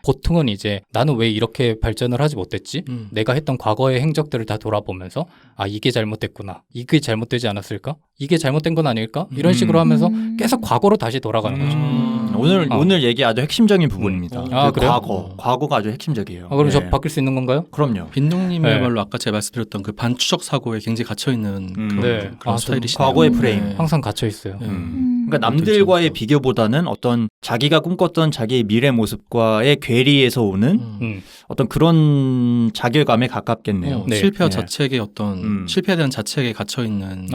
[SPEAKER 2] 보통은 이제 나는 왜 이렇게 발전을 하지 못했지? 내가 했던 과거의 행적들을 다 돌아보면서 이게 잘못됐구나. 이게 잘못되지 않았을까? 이게 잘못된 건 아닐까? 이런 식으로 하면서 계속 과거로 다시 돌아가는 거죠.
[SPEAKER 1] 오늘 얘기 아주 핵심적인 부분입니다.
[SPEAKER 2] 그래요?
[SPEAKER 1] 과거가 아주 핵심적이에요.
[SPEAKER 2] 그럼 저 바뀔 수 있는 건가요?
[SPEAKER 1] 그럼요.
[SPEAKER 3] 빈둥님이야말로 아까 제가 말씀드렸던 그 반추적 사고에 굉장히 갇혀있는 그런 스타일이시네요.
[SPEAKER 1] 과거의 프레임.
[SPEAKER 2] 항상 갇혀 있어요.
[SPEAKER 1] 그러니까 남들과의 비교보다는 어떤 자기가 꿈꿨던 자기의 미래 모습과의 괴리에서 오는 어떤 그런 자괴감에 가깝겠네요.
[SPEAKER 2] 네.
[SPEAKER 3] 실패와 자책의 어떤 실패에 대한 자책에 갇혀있는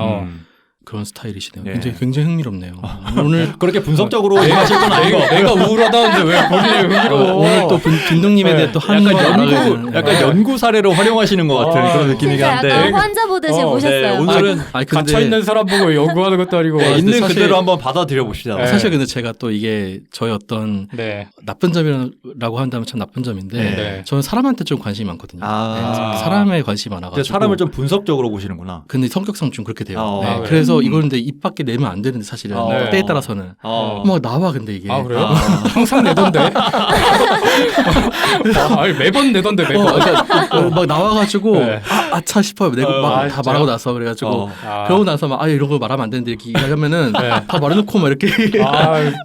[SPEAKER 3] 그런 스타일이시네요. 굉장히 흥미롭네요.
[SPEAKER 1] 오늘 그렇게 분석적으로 하실 건 아니고
[SPEAKER 2] 내가 우울하다는데 왜 본인이 흥미로워?
[SPEAKER 3] 오늘 또 빈둥님에 대해 또
[SPEAKER 1] 약간 연구 사례로 활용하시는 것 같은 그런 느낌이긴 한데
[SPEAKER 4] 약간 환자 보듯이 보셨어요.
[SPEAKER 1] 오늘은
[SPEAKER 2] 갇혀 있는 사람 보고 연구하는 것도 아니고
[SPEAKER 1] 있는
[SPEAKER 3] 사실,
[SPEAKER 1] 그대로 한번 받아들여 봅시다.
[SPEAKER 3] 사실 근데 제가 또 이게 저의 어떤 나쁜 점이라고 한다면 참 나쁜 점인데 저는 사람한테 좀 관심이 많거든요. 사람에 관심이 많아가지고
[SPEAKER 1] 사람을 좀 분석적으로 보시는구나.
[SPEAKER 3] 근데 성격상 좀 그렇게 돼요. 그래서 이걸 근데 입 밖에 내면 안 되는데 사실은 때에 따라서는 막 나와 근데 이게
[SPEAKER 2] 그래요? 항상 내던데 매번 내던데 매번
[SPEAKER 3] 막 나와가지고 아차 싶어요. 내가 막 다 말하고 나서 그래가지고 그러고 나서 막 이런 거 말하면 안 되는데 이렇게 얘기하면은 다 말해놓고 막 이렇게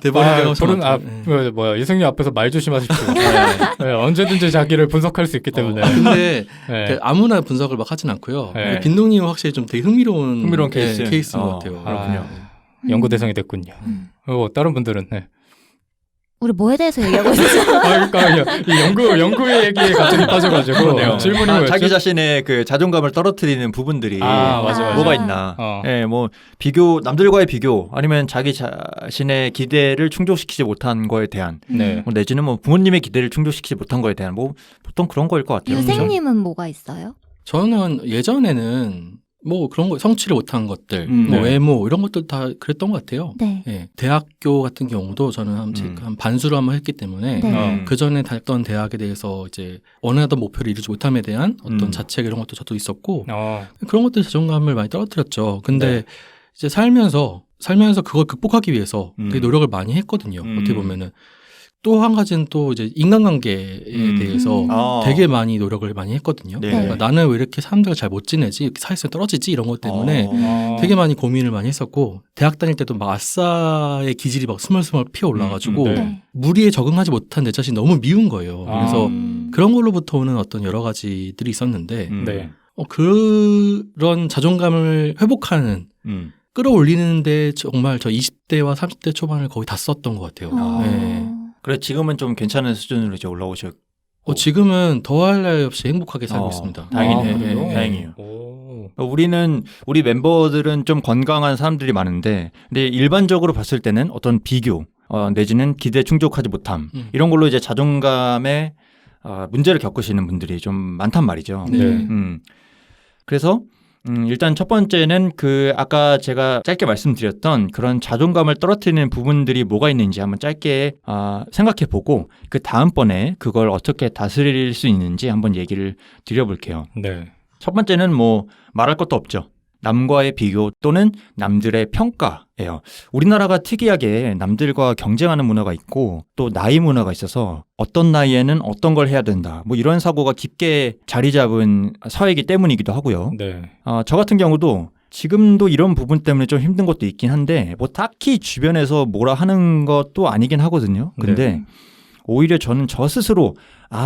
[SPEAKER 3] 돼버리는
[SPEAKER 2] 경우 이승님 앞에서 말 조심하십시오. 언제든지 자기를 분석할 수 있기 때문에.
[SPEAKER 3] 근데 아무나 분석을 막 하진 않고요. 빈둥님은 확실히 좀 되게 흥미로운 케이스인 것 같아요.
[SPEAKER 1] 그렇군요.
[SPEAKER 2] 연구 대상이 됐군요. 다른 분들은
[SPEAKER 4] 우리 뭐에 대해서 얘기하고 있었죠?
[SPEAKER 2] 그러니까 이 연구의 얘기에 갑자기 빠져가지고 질문이 뭐였죠?
[SPEAKER 1] 자기 자신의 그 자존감을 떨어뜨리는 부분들이
[SPEAKER 2] 맞아.
[SPEAKER 1] 뭐가 있나? 뭐 비교 남들과의 비교 아니면 자기 자신의 기대를 충족시키지 못한 거에 대한 뭐 내지는 뭐 부모님의 기대를 충족시키지 못한 거에 대한 뭐 보통 그런 거일 것 같아요.
[SPEAKER 4] 유생님은 뭐가 있어요?
[SPEAKER 3] 저는 예전에는 뭐 그런 거 성취를 못한 것들, 뭐 외모 이런 것들 다 그랬던 것 같아요. 대학교 같은 경우도 저는 한 반수를 한번 했기 때문에 그 전에 다녔던 대학에 대해서 이제 원하던 목표를 이루지 못함에 대한 어떤 자책 이런 것도 저도 있었고 그런 것들 자존감을 많이 떨어뜨렸죠. 근데 이제 살면서 그걸 극복하기 위해서 되게 노력을 많이 했거든요. 어떻게 보면은. 또 한 가지는 또 이제 인간관계에 대해서 되게 많이 노력을 많이 했거든요. 그러니까 나는 왜 이렇게 사람들과 잘 못 지내지, 이렇게 사회성이 떨어지지 이런 것 때문에 되게 많이 고민을 많이 했었고 대학 다닐 때도 막 아싸의 기질이 막 스멀스멀 피어 올라가지고 무리에 적응하지 못한 내 자신이 너무 미운 거예요. 그래서 그런 걸로부터 오는 어떤 여러 가지들이 있었는데
[SPEAKER 2] 네.
[SPEAKER 3] 그런 자존감을 회복하는 끌어올리는데 정말 저 20대와 30대 초반을 거의 다 썼던 것 같아요. 네.
[SPEAKER 1] 그래 지금은 좀 괜찮은 수준으로 이제 올라오셨.
[SPEAKER 3] 지금은 더할 나위 없이 행복하게 살고 있습니다.
[SPEAKER 1] 다행이네요.
[SPEAKER 2] 그래요?
[SPEAKER 1] 다행이에요.
[SPEAKER 2] 오.
[SPEAKER 1] 우리 멤버들은 좀 건강한 사람들이 많은데, 근데 일반적으로 봤을 때는 어떤 비교, 내지는 기대에 충족하지 못함, 이런 걸로 이제 자존감에 문제를 겪으시는 분들이 좀 많단 말이죠.
[SPEAKER 2] 네.
[SPEAKER 1] 그래서 일단 첫 번째는 아까 제가 짧게 말씀드렸던 그런 자존감을 떨어뜨리는 부분들이 뭐가 있는지 한번 짧게 생각해 보고 그 다음번에 그걸 어떻게 다스릴 수 있는지 한번 얘기를 드려볼게요.
[SPEAKER 2] 네.
[SPEAKER 1] 첫 번째는 뭐 말할 것도 없죠. 남과의 비교 또는 남들의 평가예요. 우리나라가 특이하게 남들과 경쟁하는 문화가 있고 또 나이 문화가 있어서 어떤 나이에는 어떤 걸 해야 된다. 뭐 이런 사고가 깊게 자리 잡은 사회이기 때문이기도 하고요.
[SPEAKER 2] 네.
[SPEAKER 1] 저 같은 경우도 지금도 이런 부분 때문에 좀 힘든 것도 있긴 한데 뭐 딱히 주변에서 뭐라 하는 것도 아니긴 하거든요. 근데 오히려 저는 저 스스로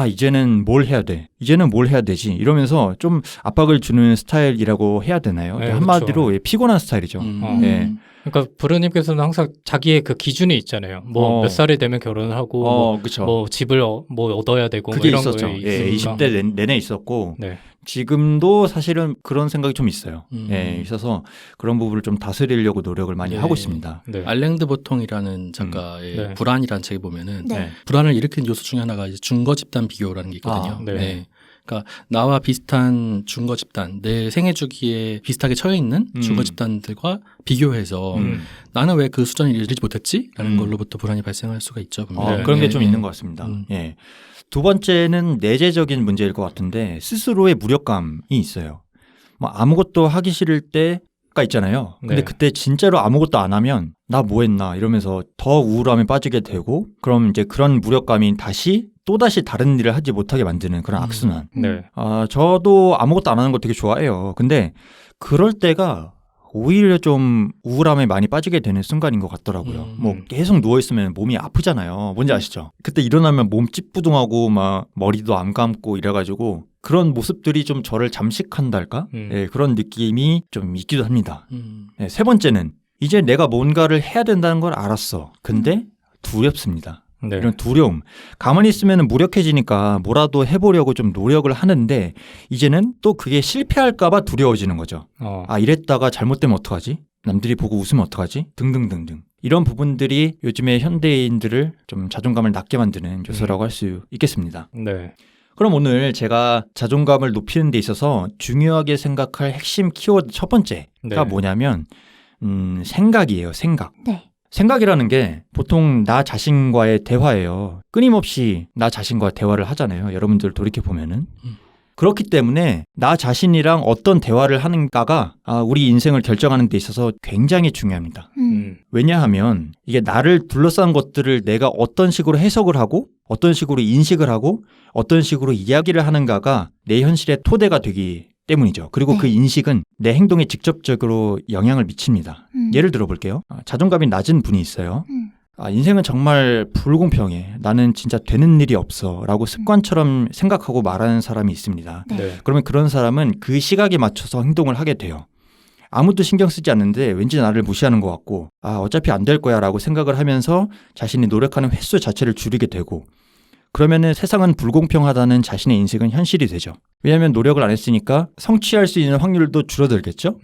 [SPEAKER 1] 이제는 뭘 해야 돼? 이제는 뭘 해야 되지? 이러면서 좀 압박을 주는 스타일이라고 해야 되나요?
[SPEAKER 2] 네,
[SPEAKER 1] 한마디로
[SPEAKER 2] 그렇죠.
[SPEAKER 1] 피곤한 스타일이죠. 네.
[SPEAKER 2] 그러니까 브루님께서는 항상 자기의 그 기준이 있잖아요. 뭐 몇 살이 되면 결혼을 하고
[SPEAKER 1] 그쵸.
[SPEAKER 2] 뭐 집을 뭐 얻어야 되고
[SPEAKER 1] 그게
[SPEAKER 2] 뭐 이런
[SPEAKER 1] 있었죠.
[SPEAKER 2] 거에
[SPEAKER 1] 예,
[SPEAKER 2] 있으니까.
[SPEAKER 1] 20대 내내 있었고
[SPEAKER 2] 네.
[SPEAKER 1] 지금도 사실은 그런 생각이 좀 있어요.
[SPEAKER 3] 음.
[SPEAKER 1] 있어서 그런 부분을 좀 다스리려고 노력을 많이
[SPEAKER 3] 네.
[SPEAKER 1] 하고 있습니다.
[SPEAKER 2] 네.
[SPEAKER 3] 알랭드 보통이라는 작가의
[SPEAKER 2] 네.
[SPEAKER 3] 불안이라는 책에 보면은
[SPEAKER 4] 네.
[SPEAKER 3] 불안을 일으키는 요소 중에 하나가 이제 준거 집단 비교라는 게 있거든요.
[SPEAKER 2] 네.
[SPEAKER 3] 그러니까 나와 비슷한 준거 집단, 내 생애 주기에 비슷하게 처해 있는 준거 집단들과 비교해서 나는 왜 그 수준을 이루지 못했지?라는 걸로부터 불안이 발생할 수가 있죠. 분명히.
[SPEAKER 1] 그런 게
[SPEAKER 3] 네.
[SPEAKER 1] 좀 있는 것 같습니다. 예. 두 번째는 내재적인 문제일 것 같은데 스스로의 무력감이 있어요. 뭐 아무것도 하기 싫을 때가 있잖아요. 근데
[SPEAKER 2] 네.
[SPEAKER 1] 그때 진짜로 아무것도 안 하면 나 뭐 했나 이러면서 더 우울함에 빠지게 되고 그럼 이제 그런 무력감이 또다시 다른 일을 하지 못하게 만드는 그런 악순환.
[SPEAKER 2] 네.
[SPEAKER 1] 저도 아무것도 안 하는 거 되게 좋아해요. 근데 그럴 때가 오히려 좀 우울함에 많이 빠지게 되는 순간인 것 같더라고요. 뭐 계속 누워있으면 몸이 아프잖아요. 뭔지 아시죠? 그때 일어나면 몸 찌뿌둥하고 막 머리도 안 감고 이래가지고 그런 모습들이 좀 저를 잠식한달까? 예, 그런 느낌이 좀 있기도 합니다. 예, 세 번째는 이제 내가 뭔가를 해야 된다는 걸 알았어. 근데 두렵습니다.
[SPEAKER 2] 네.
[SPEAKER 1] 이런 두려움. 가만히 있으면 무력해지니까 뭐라도 해보려고 좀 노력을 하는데 이제는 또 그게 실패할까봐 두려워지는 거죠. 이랬다가 잘못되면 어떡하지? 남들이 보고 웃으면 어떡하지? 등등등등. 이런 부분들이 요즘의 현대인들을 좀 자존감을 낮게 만드는 요소라고 할 수 있겠습니다.
[SPEAKER 2] 네.
[SPEAKER 1] 그럼 오늘 제가 자존감을 높이는 데 있어서 중요하게 생각할 핵심 키워드 첫 번째가
[SPEAKER 2] 네.
[SPEAKER 1] 뭐냐면 생각이에요. 생각.
[SPEAKER 4] 네.
[SPEAKER 1] 생각이라는 게 보통 나 자신과의 대화예요. 끊임없이 나 자신과 대화를 하잖아요. 여러분들 돌이켜보면은. 그렇기 때문에 나 자신이랑 어떤 대화를 하는가가 우리 인생을 결정하는 데 있어서 굉장히 중요합니다. 왜냐하면 이게 나를 둘러싼 것들을 내가 어떤 식으로 해석을 하고 어떤 식으로 인식을 하고 어떤 식으로 이야기를 하는가가 내 현실의 토대가 되기 때문이죠. 그리고 그 인식은 내 행동에 직접적으로 영향을 미칩니다. 예를 들어 볼게요. 자존감이 낮은 분이 있어요. 인생은 정말 불공평해. 나는 진짜 되는 일이 없어. 라고 습관처럼 생각하고 말하는 사람이 있습니다.
[SPEAKER 2] 네.
[SPEAKER 1] 그러면 그런 사람은 그 시각에 맞춰서 행동을 하게 돼요. 아무도 신경 쓰지 않는데 왠지 나를 무시하는 것 같고 어차피 안 될 거야 라고 생각을 하면서 자신이 노력하는 횟수 자체를 줄이게 되고 그러면은 세상은 불공평하다는 자신의 인식은 현실이 되죠. 왜냐하면 노력을 안 했으니까 성취할 수 있는 확률도 줄어들겠죠.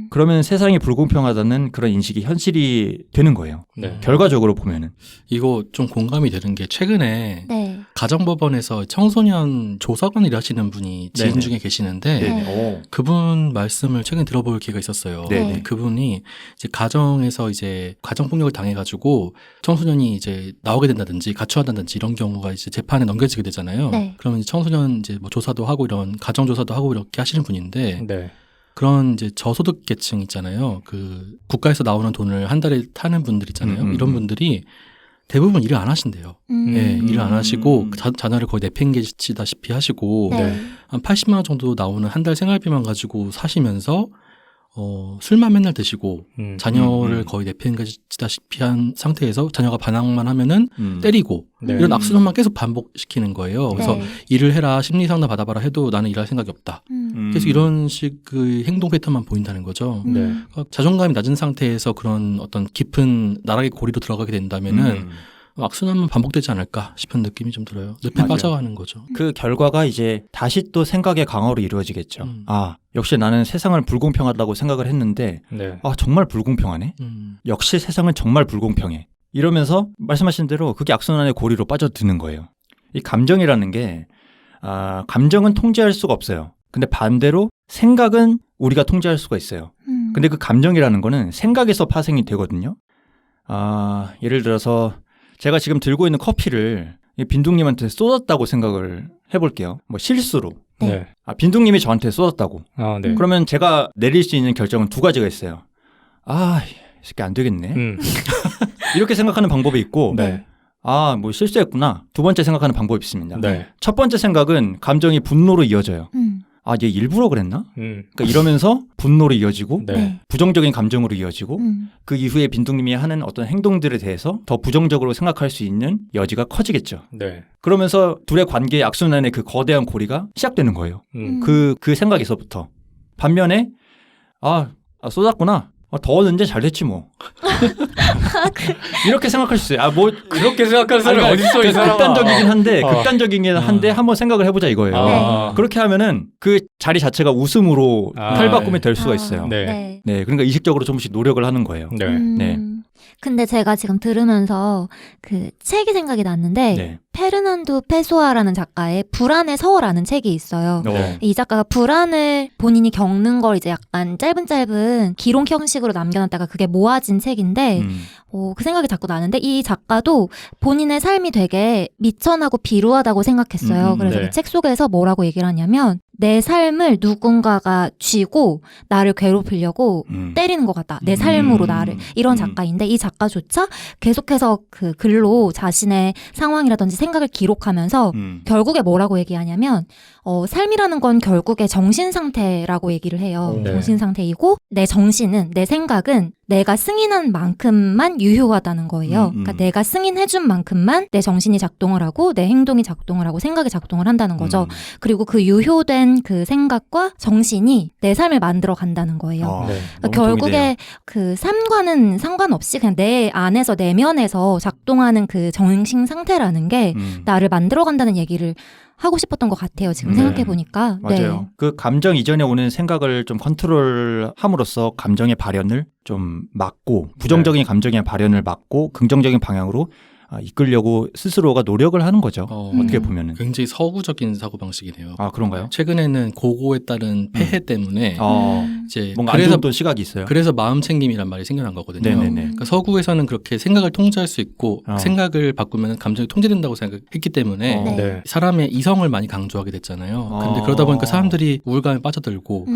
[SPEAKER 1] 그러면 세상이 불공평하다는 그런 인식이 현실이 되는 거예요.
[SPEAKER 2] 네.
[SPEAKER 1] 결과적으로 보면은.
[SPEAKER 3] 이거 좀 공감이 되는 게 최근에
[SPEAKER 4] 네.
[SPEAKER 3] 가정법원에서 청소년 조사관을 일하시는 분이 지인
[SPEAKER 1] 네네.
[SPEAKER 3] 중에 계시는데
[SPEAKER 4] 네.
[SPEAKER 3] 그분 말씀을 최근에 들어볼 기회가 있었어요.
[SPEAKER 1] 네네.
[SPEAKER 3] 그분이 이제 가정에서 이제 가정폭력을 당해가지고 청소년이 이제 나오게 된다든지 가출한다든지 이런 경우가 이제 재판에 넘겨지게 되잖아요.
[SPEAKER 4] 네.
[SPEAKER 3] 그러면 이제 청소년 이제 뭐 조사도 하고 이런 가정 조사도 하고 이렇게 하시는 분인데
[SPEAKER 2] 네.
[SPEAKER 3] 그런 이제 저소득 계층 있잖아요. 그 국가에서 나오는 돈을 한 달에 타는 분들 있잖아요. 이런 분들이 대부분 일을 안 하신대요. 네, 일을 안 하시고 자녀를 거의 내팽개치다시피 하시고
[SPEAKER 4] 네.
[SPEAKER 3] 한 80만 원 정도 나오는 한 달 생활비만 가지고 사시면서 술만 맨날 드시고 자녀를
[SPEAKER 1] 음.
[SPEAKER 3] 거의 내팽개치다시피 한 상태에서 자녀가 반항만 하면은 때리고
[SPEAKER 2] 네.
[SPEAKER 3] 이런 악순환만 계속 반복시키는 거예요. 그래서
[SPEAKER 4] 네.
[SPEAKER 3] 일을 해라, 심리상담 받아봐라 해도 나는 일할 생각이 없다. 계속 이런 식의 행동 패턴만 보인다는 거죠.
[SPEAKER 2] 네.
[SPEAKER 3] 그러니까 자존감이 낮은 상태에서 그런 어떤 깊은 나락의 고리로 들어가게 된다면은 악순환만 반복되지 않을까 싶은 느낌이 좀 들어요. 늪에
[SPEAKER 1] 맞아요.
[SPEAKER 3] 빠져가는 거죠.
[SPEAKER 1] 그 결과가 이제 다시 또 생각의 강화로 이루어지겠죠. 아, 역시 나는 세상을 불공평하다고 생각을 했는데
[SPEAKER 2] 네.
[SPEAKER 1] 아, 정말 불공평하네. 역시 세상은 정말 불공평해. 이러면서 말씀하신 대로 그게 악순환의 고리로 빠져드는 거예요. 이 감정이라는 게 감정은 통제할 수가 없어요. 근데 반대로 생각은 우리가 통제할 수가 있어요. 근데 그 감정이라는 거는 생각에서 파생이 되거든요. 예를 들어서 제가 지금 들고 있는 커피를 빈둥님한테 쏟았다고 생각을 해볼게요. 뭐 실수로.
[SPEAKER 2] 네.
[SPEAKER 1] 빈둥님이 저한테 쏟았다고.
[SPEAKER 2] 네.
[SPEAKER 1] 그러면 제가 내릴 수 있는 결정은 두 가지가 있어요. 이 새끼 안 되겠네. 이렇게 생각하는 방법이 있고,
[SPEAKER 2] 네.
[SPEAKER 1] 뭐 실수했구나. 두 번째 생각하는 방법이 있습니다.
[SPEAKER 2] 네.
[SPEAKER 1] 첫 번째 생각은 감정이 분노로 이어져요. 얘 일부러 그랬나? 그러니까 이러면서 분노로 이어지고,
[SPEAKER 2] 네.
[SPEAKER 1] 부정적인 감정으로 이어지고, 그 이후에 빈둥님이 하는 어떤 행동들에 대해서 더 부정적으로 생각할 수 있는 여지가 커지겠죠.
[SPEAKER 2] 네.
[SPEAKER 1] 그러면서 둘의 관계의 악순환의 그 거대한 고리가 시작되는 거예요. 그 생각에서부터. 반면에 쏟았구나. 더웠는데 잘 됐지 뭐. 이렇게 생각할 수 있어요.
[SPEAKER 2] 그렇게 생각하는 사람이 어딨어, 이 사람아.
[SPEAKER 1] 극단적이긴 한데 한번 생각을 해보자 이거예요. 그렇게 하면은 그 자리 자체가 웃음으로 탈바꿈이 될 수가 있어요.
[SPEAKER 2] 네.
[SPEAKER 1] 네, 그러니까 의식적으로 조금씩 노력을 하는 거예요.
[SPEAKER 2] 네.
[SPEAKER 1] 네.
[SPEAKER 4] 근데 제가 지금 들으면서 그 책이 생각이 났는데
[SPEAKER 1] 네.
[SPEAKER 4] 페르난도 페소아라는 작가의 불안의 서어라는 책이 있어요.
[SPEAKER 2] 네.
[SPEAKER 4] 이 작가가 불안을 본인이 겪는 걸 이제 약간 짧은 기록 형식으로 남겨놨다가 그게 모아진 책인데 그 생각이 자꾸 나는데 이 작가도 본인의 삶이 되게 미천하고 비루하다고 생각했어요. 그래서
[SPEAKER 2] 네.
[SPEAKER 4] 이 책 속에서 뭐라고 얘기를 하냐면 내 삶을 누군가가 쥐고 나를 괴롭히려고 때리는 것 같다. 내 삶으로 나를. 이런 작가인데 이 작가조차 계속해서 그 글로 자신의 상황이라든지 생각을 기록하면서 결국에 뭐라고 얘기하냐면 삶이라는 건 결국에 정신 상태라고 얘기를 해요.
[SPEAKER 2] 네.
[SPEAKER 4] 정신 상태이고 내 정신은 내 생각은 내가 승인한 만큼만 유효하다는 거예요. 그러니까 내가 승인해준 만큼만 내 정신이 작동을 하고 내 행동이 작동을 하고 생각이 작동을 한다는 거죠. 그리고 그 유효된 그 생각과 정신이 내 삶을 만들어 간다는 거예요.
[SPEAKER 2] 네.
[SPEAKER 4] 그러니까 결국에 그 삶과는 상관없이 그냥 내 안에서 내면에서 작동하는 그 정신 상태라는 게 나를 만들어 간다는 얘기를 하고 싶었던 것 같아요. 지금
[SPEAKER 1] 네.
[SPEAKER 4] 생각해보니까.
[SPEAKER 1] 맞아요.
[SPEAKER 4] 네.
[SPEAKER 1] 그 감정 이전에 오는 생각을 좀 컨트롤함으로써 감정의 발현을 좀 막고 부정적인 감정의 발현을 막고 긍정적인 방향으로 이끌려고 스스로가 노력을 하는 거죠. 어떻게 보면은.
[SPEAKER 3] 굉장히 서구적인 사고방식이네요.
[SPEAKER 1] 그런가요?
[SPEAKER 3] 최근에는 고고에 따른 폐해 때문에 이제
[SPEAKER 1] 뭔가 안 좋은 또 시각이 있어요.
[SPEAKER 3] 그래서 마음 챙김이란 말이 생겨난 거거든요.
[SPEAKER 1] 네네네.
[SPEAKER 3] 그러니까 서구에서는 그렇게 생각을 통제할 수 있고 생각을 바꾸면 감정이 통제된다고 생각했기 때문에
[SPEAKER 4] 네.
[SPEAKER 2] 네.
[SPEAKER 3] 사람의 이성을 많이 강조하게 됐잖아요. 근데 그러다 보니까 사람들이 우울감에 빠져들고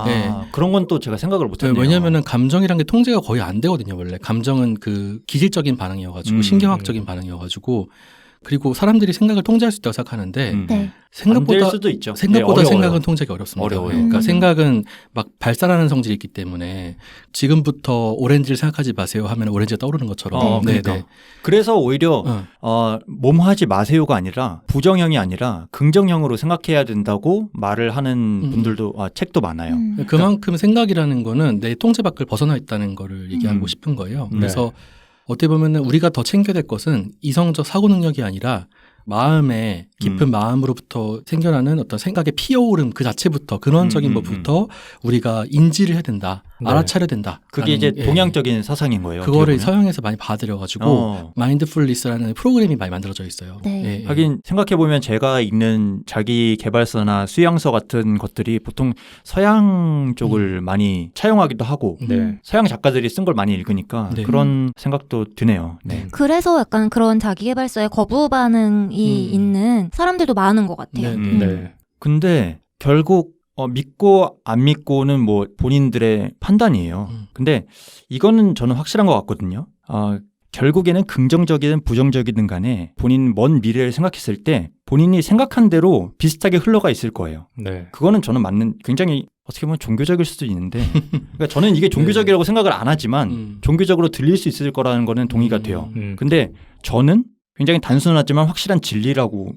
[SPEAKER 3] 네.
[SPEAKER 1] 그런 건 또 제가 생각을 못했네요.
[SPEAKER 3] 왜냐하면 감정이란 게 통제가 거의 안 되거든요. 원래 감정은 그 기질적인 반응이어가지고 신경학적인 반응이어가지고 그리고 사람들이 생각을 통제할 수 있다고 생각하는데
[SPEAKER 4] 네.
[SPEAKER 1] 안 될 수도 있죠.
[SPEAKER 3] 생각보다
[SPEAKER 1] 네, 어려워요.
[SPEAKER 3] 생각은 통제가 어렵습니다.
[SPEAKER 1] 어려워요.
[SPEAKER 3] 그러니까 생각은 막 발산하는 성질이 있기 때문에 지금부터 오렌지를 생각하지 마세요 하면 오렌지가 떠오르는 것처럼.
[SPEAKER 1] 그러니까. 그래서 오히려 몸하지 마세요가 아니라 부정형이 아니라 긍정형으로 생각해야 된다고 말을 하는 분들도 책도 많아요.
[SPEAKER 3] 그만큼 생각이라는 거는 내 통제 밖을 벗어나 있다는 거를 얘기하고 싶은 거예요. 그래서 어떻게 보면 우리가 더 챙겨야 될 것은 이성적 사고 능력이 아니라 마음의 깊은 마음으로부터 생겨나는 어떤 생각의 피어오름 그 자체부터 근원적인 것부터 우리가 인지를 해야 된다.
[SPEAKER 2] 네.
[SPEAKER 3] 알아차려야 된다.
[SPEAKER 1] 그게 이제 동양적인 사상인 거예요.
[SPEAKER 3] 그거를
[SPEAKER 1] 어떻게 보면.
[SPEAKER 3] 서양에서 많이 받아들여가지고 마인드풀리스라는 프로그램이 많이 만들어져 있어요.
[SPEAKER 4] 네.
[SPEAKER 1] 하긴 생각해보면 제가 읽는 자기 개발서나 수양서 같은 것들이 보통 서양 쪽을 많이 차용하기도 하고
[SPEAKER 2] 네.
[SPEAKER 1] 서양 작가들이 쓴 걸 많이 읽으니까
[SPEAKER 3] 네.
[SPEAKER 1] 그런 생각도 드네요. 네.
[SPEAKER 4] 그래서 약간 그런 자기개발서에 거부 반응이 있는 사람들도 많은 것 같아요.
[SPEAKER 2] 네.
[SPEAKER 1] 근데 결국 믿고 안 믿고는 뭐 본인들의 판단이에요. 근데 이거는 저는 확실한 것 같거든요. 결국에는 긍정적이든 부정적이든 간에 본인 먼 미래를 생각했을 때 본인이 생각한 대로 비슷하게 흘러가 있을 거예요.
[SPEAKER 2] 네.
[SPEAKER 1] 그거는 저는 맞는 굉장히 어떻게 보면 종교적일 수도 있는데 그러니까 저는 이게 종교적이라고 생각을 안 하지만 종교적으로 들릴 수 있을 거라는 거는 동의가 돼요. 근데 저는 굉장히 단순하지만 확실한 진리라고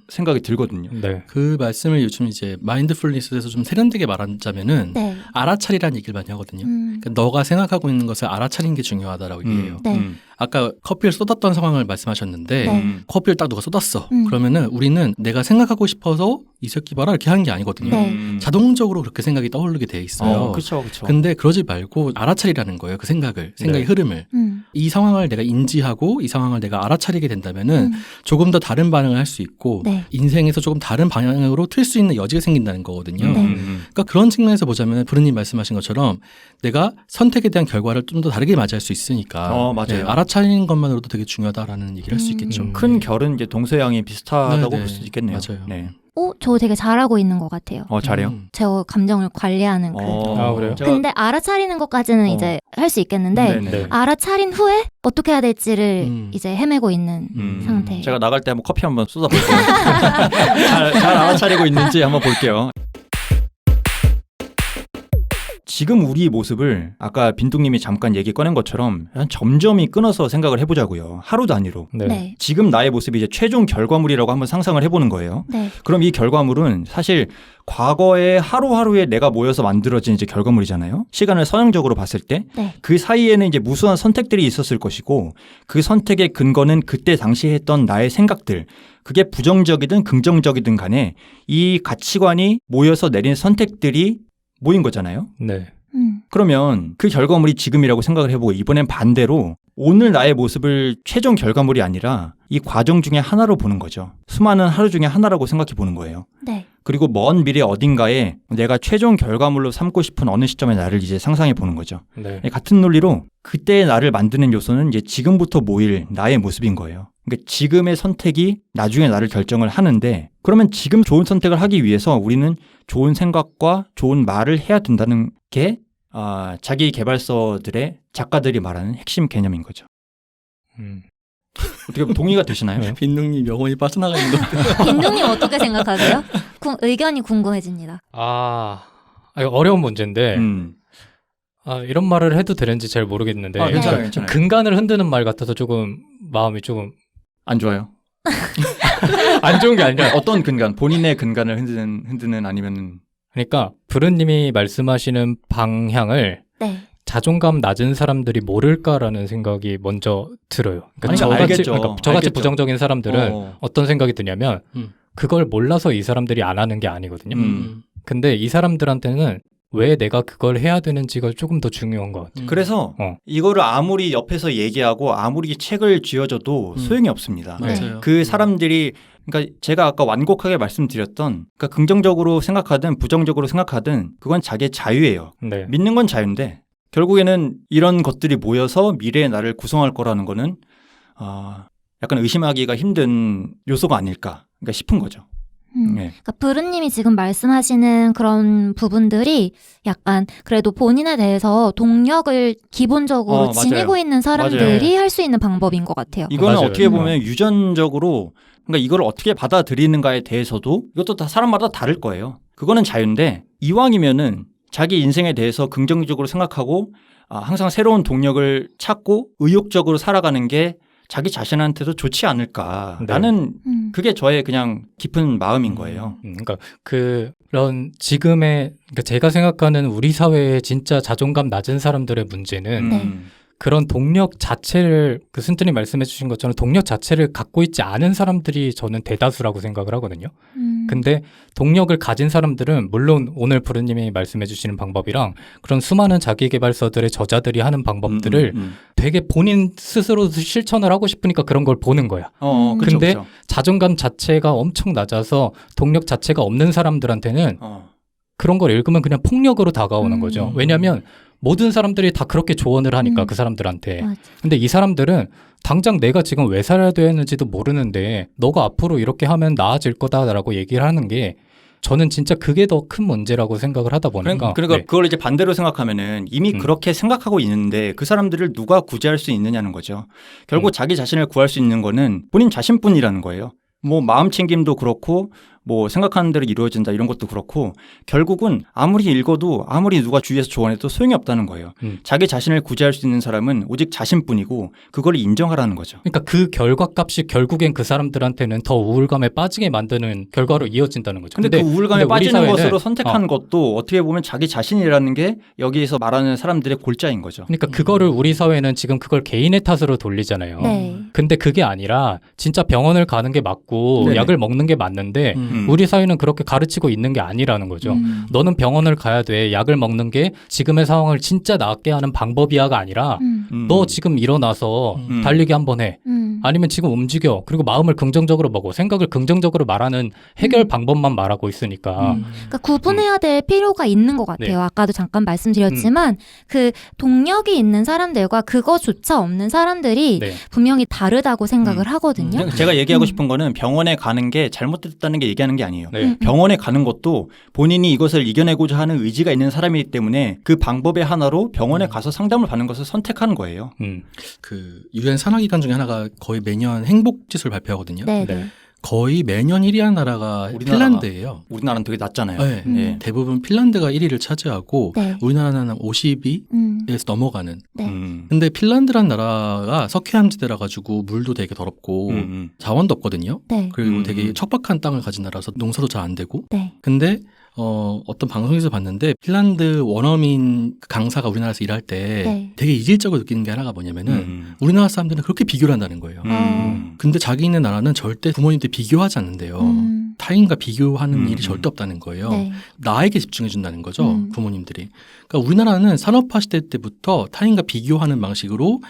[SPEAKER 1] 생각이 들거든요.
[SPEAKER 2] 네.
[SPEAKER 3] 그 말씀을 요즘 이제 마인드풀니스에서 좀 세련되게 말하자면은
[SPEAKER 4] 네.
[SPEAKER 3] 알아차리라는 얘기를 많이 하거든요. 그러니까 너가 생각하고 있는 것을 알아차리는 게 중요하다라고 얘기해요.
[SPEAKER 4] 네.
[SPEAKER 3] 아까 커피를 쏟았던 상황을 말씀하셨는데
[SPEAKER 4] 네.
[SPEAKER 3] 커피를 딱 누가 쏟았어. 그러면은 우리는 내가 생각하고 싶어서 이 새끼 봐라 이렇게 하는 게 아니거든요.
[SPEAKER 4] 네.
[SPEAKER 3] 자동적으로 그렇게 생각이 떠오르게 돼 있어요.
[SPEAKER 1] 그렇죠.
[SPEAKER 3] 근데 그러지 말고 알아차리라는 거예요. 그 생각의 흐름을. 이 상황을 내가 인지하고 이 상황을 내가 알아차리게 된다면은 조금 더 다른 반응을 할 수 있고
[SPEAKER 4] 네.
[SPEAKER 3] 인생에서 조금 다른 방향으로 틀 수 있는 여지가 생긴다는 거거든요.
[SPEAKER 4] 네.
[SPEAKER 3] 그러니까 그런 측면에서 보자면 부르님 말씀하신 것처럼 내가 선택에 대한 결과를 좀 더 다르게 맞이할 수 있으니까
[SPEAKER 1] 맞아요.
[SPEAKER 3] 네, 알아차리는 것만으로도 되게 중요하다라는 얘기를 할 수 있겠죠.
[SPEAKER 1] 큰 결은 이제 동서양이 비슷하다고
[SPEAKER 3] 네,
[SPEAKER 1] 볼 수 있겠네요.
[SPEAKER 3] 맞아요.
[SPEAKER 1] 네.
[SPEAKER 4] 저 되게 잘하고 있는 것 같아요.
[SPEAKER 1] 잘해요.
[SPEAKER 4] 제 감정을 관리하는 그.
[SPEAKER 2] 아, 그래요?
[SPEAKER 4] 근데 알아차리는 것까지는 이제 할 수 있겠는데
[SPEAKER 1] 네네.
[SPEAKER 2] 네.
[SPEAKER 4] 알아차린 후에 어떻게 해야 될지를 이제 헤매고 있는 상태.
[SPEAKER 1] 제가 나갈 때 한번 커피 한번 쏟아볼게요. 잘 알아차리고 있는지 한번 볼게요. 지금 우리 모습을 아까 빈둥님이 잠깐 얘기 꺼낸 것처럼 한 점점이 끊어서 생각을 해보자고요. 하루 단위로.
[SPEAKER 2] 네.
[SPEAKER 4] 네.
[SPEAKER 1] 지금 나의 모습이 이제 최종 결과물이라고 한번 상상을 해보는 거예요.
[SPEAKER 4] 네.
[SPEAKER 1] 그럼 이 결과물은 사실 과거에 하루하루에 내가 모여서 만들어진 이제 결과물이잖아요. 시간을 선형적으로 봤을 때 그
[SPEAKER 4] 네.
[SPEAKER 1] 사이에는 이제 무수한 선택들이 있었을 것이고 그 선택의 근거는 그때 당시에 했던 나의 생각들. 그게 부정적이든 긍정적이든 간에 이 가치관이 모여서 내린 선택들이 모인 거잖아요.
[SPEAKER 2] 네.
[SPEAKER 1] 그러면 그 결과물이 지금이라고 생각을 해보고 이번엔 반대로 오늘 나의 모습을 최종 결과물이 아니라 이 과정 중에 하나로 보는 거죠. 수많은 하루 중에 하나라고 생각해 보는 거예요.
[SPEAKER 4] 네.
[SPEAKER 1] 그리고 먼 미래 어딘가에 내가 최종 결과물로 삼고 싶은 어느 시점의 나를 이제 상상해 보는 거죠.
[SPEAKER 2] 네.
[SPEAKER 1] 같은 논리로 그때의 나를 만드는 요소는 이제 지금부터 모일 나의 모습인 거예요. 그러니까 지금의 선택이 나중에 나를 결정을 하는데 그러면 지금 좋은 선택을 하기 위해서 우리는 좋은 생각과 좋은 말을 해야 된다는 게 자기 개발서들의 작가들이 말하는 핵심 개념인 거죠. 어떻게 보면 동의가 되시나요?
[SPEAKER 2] 네.
[SPEAKER 3] 빈둥님 영혼이 빠져나가 있는 것
[SPEAKER 4] 빈둥님 어떻게 생각하세요? 의견이 궁금해집니다.
[SPEAKER 2] 이거 어려운 문제인데 이런 말을 해도 되는지 잘 모르겠는데
[SPEAKER 1] 괜찮아요, 괜찮아요.
[SPEAKER 2] 근간을 흔드는 말 같아서 조금 마음이 조금
[SPEAKER 1] 안 좋아요.
[SPEAKER 2] 안 좋은 게 아니라
[SPEAKER 1] 어떤 근간? 본인의 근간을 흔드는 아니면은
[SPEAKER 2] 그러니까 부르님이 말씀하시는 방향을
[SPEAKER 4] 네.
[SPEAKER 2] 자존감 낮은 사람들이 모를까라는 생각이 먼저 들어요. 그러니까
[SPEAKER 1] 아니, 알겠죠.
[SPEAKER 2] 저같이
[SPEAKER 1] 알겠죠.
[SPEAKER 2] 부정적인 사람들은 어떤 생각이 드냐면 그걸 몰라서 이 사람들이 안 하는 게 아니거든요. 근데 이 사람들한테는 왜 내가 그걸 해야 되는지가 조금 더 중요한 것 같아요.
[SPEAKER 1] 그래서 이거를 아무리 옆에서 얘기하고 아무리 책을 쥐어줘도 소용이 없습니다.
[SPEAKER 3] 맞아요.
[SPEAKER 1] 그 사람들이 그러니까 제가 아까 완곡하게 말씀드렸던 그러니까 긍정적으로 생각하든 부정적으로 생각하든 그건 자기의 자유예요.
[SPEAKER 2] 네.
[SPEAKER 1] 믿는 건 자유인데 결국에는 이런 것들이 모여서 미래의 나를 구성할 거라는 거는 약간 의심하기가 힘든 요소가 아닐까 그러니까 싶은 거죠. 네.
[SPEAKER 4] 그러니까 부르님이 지금 말씀하시는 그런 부분들이 약간 그래도 본인에 대해서 동력을 기본적으로 지니고 있는 사람들이 할 수 있는 방법인 것 같아요.
[SPEAKER 1] 이거는
[SPEAKER 2] 맞아요.
[SPEAKER 1] 어떻게 보면 유전적으로 그러니까 이걸 어떻게 받아들이는가에 대해서도 이것도 다 사람마다 다를 거예요. 그거는 자유인데 이왕이면은 자기 인생에 대해서 긍정적으로 생각하고 항상 새로운 동력을 찾고 의욕적으로 살아가는 게 자기 자신한테도 좋지 않을까. 나는 그게 저의 그냥 깊은 마음인 거예요.
[SPEAKER 2] 그러니까 그런 지금의 그러니까 제가 생각하는 우리 사회의 진짜 자존감 낮은 사람들의 문제는 그런 동력 자체를 그 순트님 말씀해 주신 것처럼 동력 자체를 갖고 있지 않은 사람들이 저는 대다수라고 생각을 하거든요. 근데 동력을 가진 사람들은 물론 오늘 부르님이 말씀해 주시는 방법이랑 그런 수많은 자기계발서들의 저자들이 하는 방법들을 되게 본인 스스로 실천을 하고 싶으니까 그런 걸 보는 거야.
[SPEAKER 1] 그쵸,
[SPEAKER 2] 근데
[SPEAKER 1] 그쵸.
[SPEAKER 2] 자존감 자체가 엄청 낮아서 동력 자체가 없는 사람들한테는 그런 걸 읽으면 그냥 폭력으로 다가오는 거죠. 왜냐하면 모든 사람들이 다 그렇게 조언을 하니까 그 사람들한테.
[SPEAKER 4] 맞아.
[SPEAKER 2] 근데 이 사람들은 당장 내가 지금 왜 살아야 되는지도 모르는데 너가 앞으로 이렇게 하면 나아질 거다라고 얘기를 하는 게 저는 진짜 그게 더 큰 문제라고 생각을 하다 보니까
[SPEAKER 1] 그러니까
[SPEAKER 2] 네.
[SPEAKER 1] 그걸 이제 반대로 생각하면은 이미 그렇게 생각하고 있는데 그 사람들을 누가 구제할 수 있느냐는 거죠. 결국 자기 자신을 구할 수 있는 거는 본인 자신뿐이라는 거예요. 뭐 마음 챙김도 그렇고 뭐 생각하는 대로 이루어진다 이런 것도 그렇고 결국은 아무리 읽어도 아무리 누가 주위에서 조언해도 소용이 없다는 거예요. 자기 자신을 구제할 수 있는 사람은 오직 자신뿐이고 그걸 인정하라는 거죠.
[SPEAKER 2] 그러니까 그 결과값이 결국엔 그 사람들한테는 더 우울감에 빠지게 만드는 결과로 이어진다는 거죠.
[SPEAKER 1] 근데 그 우울감에
[SPEAKER 2] 근데 우리
[SPEAKER 1] 빠지는
[SPEAKER 2] 사회는-
[SPEAKER 1] 것으로 선택한 것도 어떻게 보면 자기 자신이라는 게 여기에서 말하는 사람들의 골자인 거죠.
[SPEAKER 2] 그러니까 그거를 우리 사회는 지금 그걸 개인의 탓으로 돌리잖아요.
[SPEAKER 4] 네.
[SPEAKER 2] 근데 그게 아니라 진짜 병원을 가는 게 맞고
[SPEAKER 1] 네네.
[SPEAKER 2] 약을 먹는 게 맞는데 우리 사회는 그렇게 가르치고 있는 게 아니라는 거죠. 너는 병원을 가야 돼. 약을 먹는 게 지금의 상황을 진짜 낫게 하는 방법이야가 아니라 너 지금 일어나서 달리기 한번 해. 아니면 지금 움직여. 그리고 마음을 긍정적으로 먹어. 생각을 긍정적으로 말하는 해결 방법만 말하고 있으니까.
[SPEAKER 4] 그러니까 구분해야 될 필요가 있는 것 같아요.
[SPEAKER 2] 네.
[SPEAKER 4] 아까도 잠깐 말씀드렸지만 그 동력이 있는 사람들과 그거조차 없는 사람들이
[SPEAKER 2] 네.
[SPEAKER 4] 분명히 다르다고 생각을 하거든요.
[SPEAKER 1] 제가 얘기하고 싶은 거는 병원에 가는 게 잘못됐다는 게 얘기하는 게 아니에요.
[SPEAKER 2] 네.
[SPEAKER 1] 병원에 가는 것도 본인이 이것을 이겨내고자 하는 의지가 있는 사람이기 때문에 그 방법의 하나로 병원에 가서 상담을 받는 것을 선택하는 거예요.
[SPEAKER 3] 그 유엔 산하기관 중에 하나가 거의 매년 행복지수를 발표하거든요.
[SPEAKER 4] 네,
[SPEAKER 2] 네.
[SPEAKER 4] 네.
[SPEAKER 3] 거의 매년 1위 하는 나라가
[SPEAKER 1] 우리나라가-
[SPEAKER 3] 핀란드예요.
[SPEAKER 1] 우리나라는 되게 낮잖아요.
[SPEAKER 3] 네.
[SPEAKER 1] 네.
[SPEAKER 3] 대부분 핀란드가 1위를 차지하고
[SPEAKER 4] 네.
[SPEAKER 3] 우리나라는 52에서 넘어가는.
[SPEAKER 4] 네.
[SPEAKER 3] 근데 핀란드란 나라가 석회암지대라 가지고 물도 되게 더럽고 자원도 없거든요.
[SPEAKER 4] 네.
[SPEAKER 3] 그리고 되게 척박한 땅을 가진 나라서 농사도 잘 안 되고.
[SPEAKER 4] 네.
[SPEAKER 3] 근데 어떤 방송에서 봤는데 핀란드 원어민 강사가 우리나라에서 일할 때
[SPEAKER 4] 네.
[SPEAKER 3] 되게 이질적으로 느끼는 게 하나가 뭐냐면은 우리나라 사람들은 그렇게 비교를 한다는 거예요. 근데 자기 있는 나라는 절대 부모님들 비교하지 않는데요. 타인과 비교하는 일이 절대 없다는 거예요.
[SPEAKER 4] 네.
[SPEAKER 3] 나에게 집중해 준다는 거죠. 부모님들이. 그러니까 우리나라는 산업화 시대 때부터 타인과 비교하는 방식으로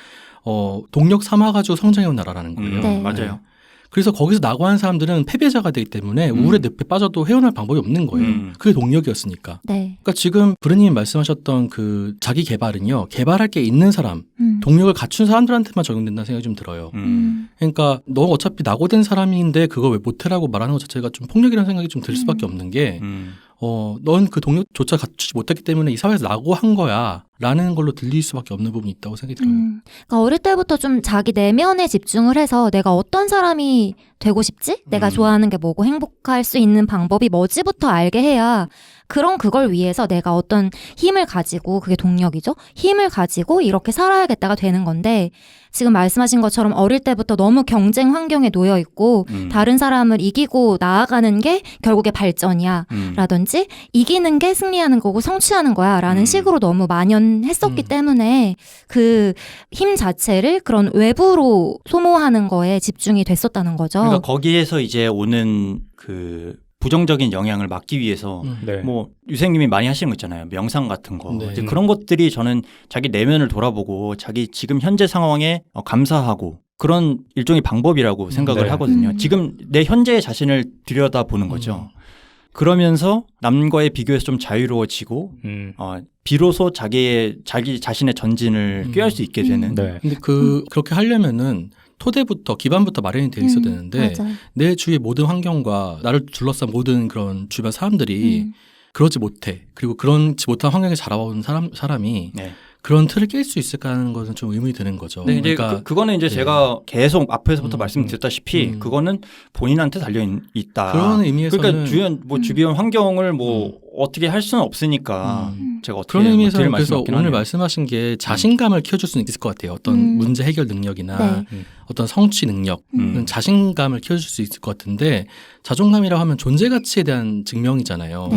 [SPEAKER 3] 동력 삼아가지고 성장해온 나라라는 거예요.
[SPEAKER 4] 네.
[SPEAKER 1] 맞아요.
[SPEAKER 3] 그래서 거기서 낙오한 사람들은 패배자가 되기 때문에 우울의 늪에 빠져도 헤어날 방법이 없는 거예요. 그게 동력이었으니까.
[SPEAKER 4] 네.
[SPEAKER 3] 그러니까 지금 브르님이 말씀하셨던 그 자기 개발은요. 개발할 게 있는 사람, 동력을 갖춘 사람들한테만 적용된다는 생각이 좀 들어요. 그러니까 너 어차피 낙오된 사람인데 그걸 왜 못해라고 말하는 것 자체가 좀 폭력이라는 생각이 좀 들 수밖에 없는 게 넌 그 동력조차 갖추지 못했기 때문에 이 사회에서 낙오한 거야 라는 걸로 들릴 수밖에 없는 부분이 있다고 생각이 들어요.
[SPEAKER 4] 그러니까 어릴 때부터 좀 자기 내면에 집중을 해서 내가 어떤 사람이 되고 싶지? 내가 좋아하는 게 뭐고 행복할 수 있는 방법이 뭐지부터 알게 해야 그걸 위해서 내가 어떤 힘을 가지고 그게 동력이죠. 힘을 가지고 이렇게 살아야겠다가 되는 건데 지금 말씀하신 것처럼 어릴 때부터 너무 경쟁 환경에 놓여 있고 다른 사람을 이기고 나아가는 게 결국에 발전이야 라든지 이기는 게 승리하는 거고 성취하는 거야 라는 식으로 너무 만연했었기 때문에 그 힘 자체를 그런 외부로 소모하는 거에 집중이 됐었다는 거죠.
[SPEAKER 1] 그러니까 거기에서 이제 오는 그 부정적인 영향을 막기 위해서
[SPEAKER 2] 네.
[SPEAKER 1] 뭐 유생님이 많이 하시는 거 있잖아요. 명상 같은 거.
[SPEAKER 3] 네.
[SPEAKER 1] 이제 그런 것들이 저는 자기 내면을 돌아보고 자기 지금 현재 상황에 감사하고 그런 일종의 방법이라고 생각을
[SPEAKER 2] 네.
[SPEAKER 1] 하거든요. 지금 내 현재의 자신을 들여다보는 거죠. 그러면서 남과의 비교에서 좀 자유로워지고 비로소 자기 자신의 전진을 꾀할 수 있게 되는.
[SPEAKER 2] 네.
[SPEAKER 3] 근데 그렇게 하려면은 토대부터 기반부터 마련이 돼 있어야 되는데
[SPEAKER 4] 맞아요.
[SPEAKER 3] 내 주위의 모든 환경과 나를 둘러싼 모든 그런 주변 사람들이 그러지 못해. 그리고 그렇지 못한 환경에 자라온 사람이
[SPEAKER 1] 네.
[SPEAKER 3] 그런 틀을 깰 수 있을까 하는 것은 좀 의문이 드는 거죠.
[SPEAKER 1] 네, 이제
[SPEAKER 3] 그러니까
[SPEAKER 1] 그거는 이제
[SPEAKER 3] 네.
[SPEAKER 1] 제가 계속 앞에서부터 말씀드렸다시피 그거는 본인한테 달려 있다.
[SPEAKER 3] 그런 의미에서는
[SPEAKER 1] 그러니까 주변 환경을 뭐 어떻게 할 수는 없으니까 제가 어떻게
[SPEAKER 3] 그런 의미에서는
[SPEAKER 1] 드릴
[SPEAKER 3] 그래서
[SPEAKER 1] 말씀이 없긴
[SPEAKER 3] 오늘
[SPEAKER 1] 하네요.
[SPEAKER 3] 말씀하신 게 자신감을 키워줄 수는 있을 것 같아요. 어떤 문제 해결 능력이나
[SPEAKER 4] 네.
[SPEAKER 3] 어떤 성취 능력, 자신감을 키워줄 수 있을 것 같은데 자존감이라고 하면 존재 가치에 대한 증명이잖아요.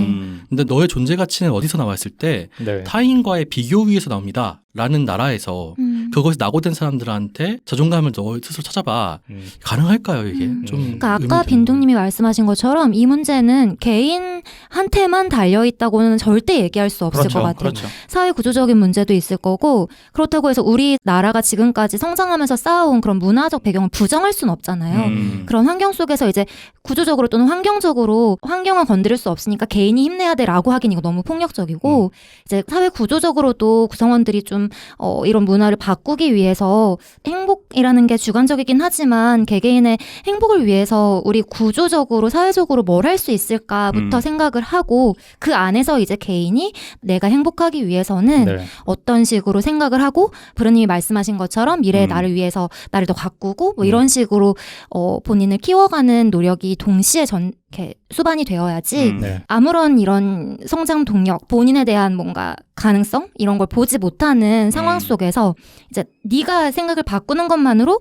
[SPEAKER 3] 근데 너의 존재 가치는 어디서 나왔을 때
[SPEAKER 2] 네.
[SPEAKER 3] 타인과의 비교 위에서 나옵니다. 라는 나라에서 그것이 낙오된 사람들한테 자존감을 너 스스로 찾아봐. 가능할까요, 이게? 좀
[SPEAKER 4] 그러니까
[SPEAKER 3] 의문이
[SPEAKER 4] 아까
[SPEAKER 3] 드는
[SPEAKER 4] 빈둥님이 말씀하신 것처럼 이 문제는 개인한테만 달려 있다고는 절대 얘기할 수 없을
[SPEAKER 1] 그렇죠.
[SPEAKER 4] 것 같아요.
[SPEAKER 3] 그렇죠.
[SPEAKER 4] 사회 구조적인 문제도 있을 거고 그렇다고 해서 우리나라가 지금까지 성장하면서 쌓아온 그런 문화적 배경을 부정할 수는 없잖아요. 그런 환경 속에서 이제 구조적으로 또는 환경적으로 환경을 건드릴 수 없으니까 개인이 힘내야 돼라고 하긴 이거 너무 폭력적이고 이제 사회 구조적으로도 구성원들이 좀 이런 문화를 바꾸기 위해서 행복이라는 게 주관적이긴 하지만 개개인의 행복을 위해서 우리 구조적으로 사회적으로 뭘 할 수 있을까부터 생각을 하고 그 안에서 이제 개인이 내가 행복하기 위해서는
[SPEAKER 2] 네.
[SPEAKER 4] 어떤 식으로 생각을 하고 브루님이 말씀하신 것처럼 미래의 나를 위해서 나를 더 가꾸고 뭐 이런 식으로 본인을 키워가는 노력이 동시에 이렇게 수반이 되어야지
[SPEAKER 2] 네.
[SPEAKER 4] 아무런 이런 성장 동력, 본인에 대한 뭔가 가능성 이런 걸 보지 못하는 상황 속에서 이제 네가 생각을 바꾸는 것만으로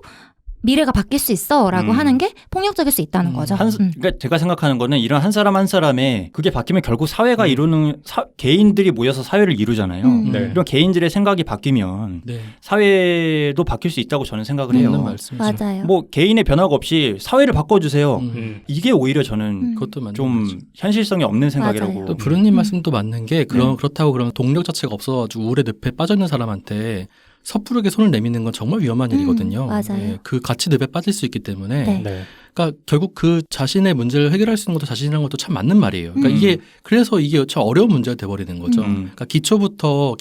[SPEAKER 4] 미래가 바뀔 수 있어라고 하는 게 폭력적일 수 있다는 거죠.
[SPEAKER 1] 그러니까 제가 생각하는 거는 이런 한 사람 한 사람의 그게 바뀌면 결국 사회가 이루는 개인들이 모여서 사회를 이루잖아요.
[SPEAKER 2] 네.
[SPEAKER 1] 이런 개인들의 생각이 바뀌면
[SPEAKER 3] 네.
[SPEAKER 1] 사회도 바뀔 수 있다고 저는 생각을 해요.
[SPEAKER 3] 맞는 말씀이죠.
[SPEAKER 4] 맞아요.
[SPEAKER 1] 뭐 개인의 변화가 없이 사회를 바꿔주세요. 이게 오히려 저는
[SPEAKER 3] 그것도 맞는
[SPEAKER 1] 좀
[SPEAKER 3] 말이죠.
[SPEAKER 1] 현실성이 없는 생각이라고.
[SPEAKER 4] 맞아요.
[SPEAKER 3] 또 브루님 말씀도 맞는 게 그렇다고 그런 동력 자체가 없어가지고 우울의 늪에 빠져 있는 사람한테 섣부르게 손을 내미는 건 정말 위험한 일이거든요.
[SPEAKER 4] 맞아요.
[SPEAKER 3] 네, 그 같이 늪에 빠질 수 있기 때문에
[SPEAKER 4] 네.
[SPEAKER 2] 네.
[SPEAKER 3] 그러니까 결국 그 자신의 문제를 해결할 수 있는 것도 자신이라는 것도 참 맞는 말이에요. 그러니까 이게 그래서 이게 참 어려운 문제가 돼버리는 거죠. 그러니까 기반부터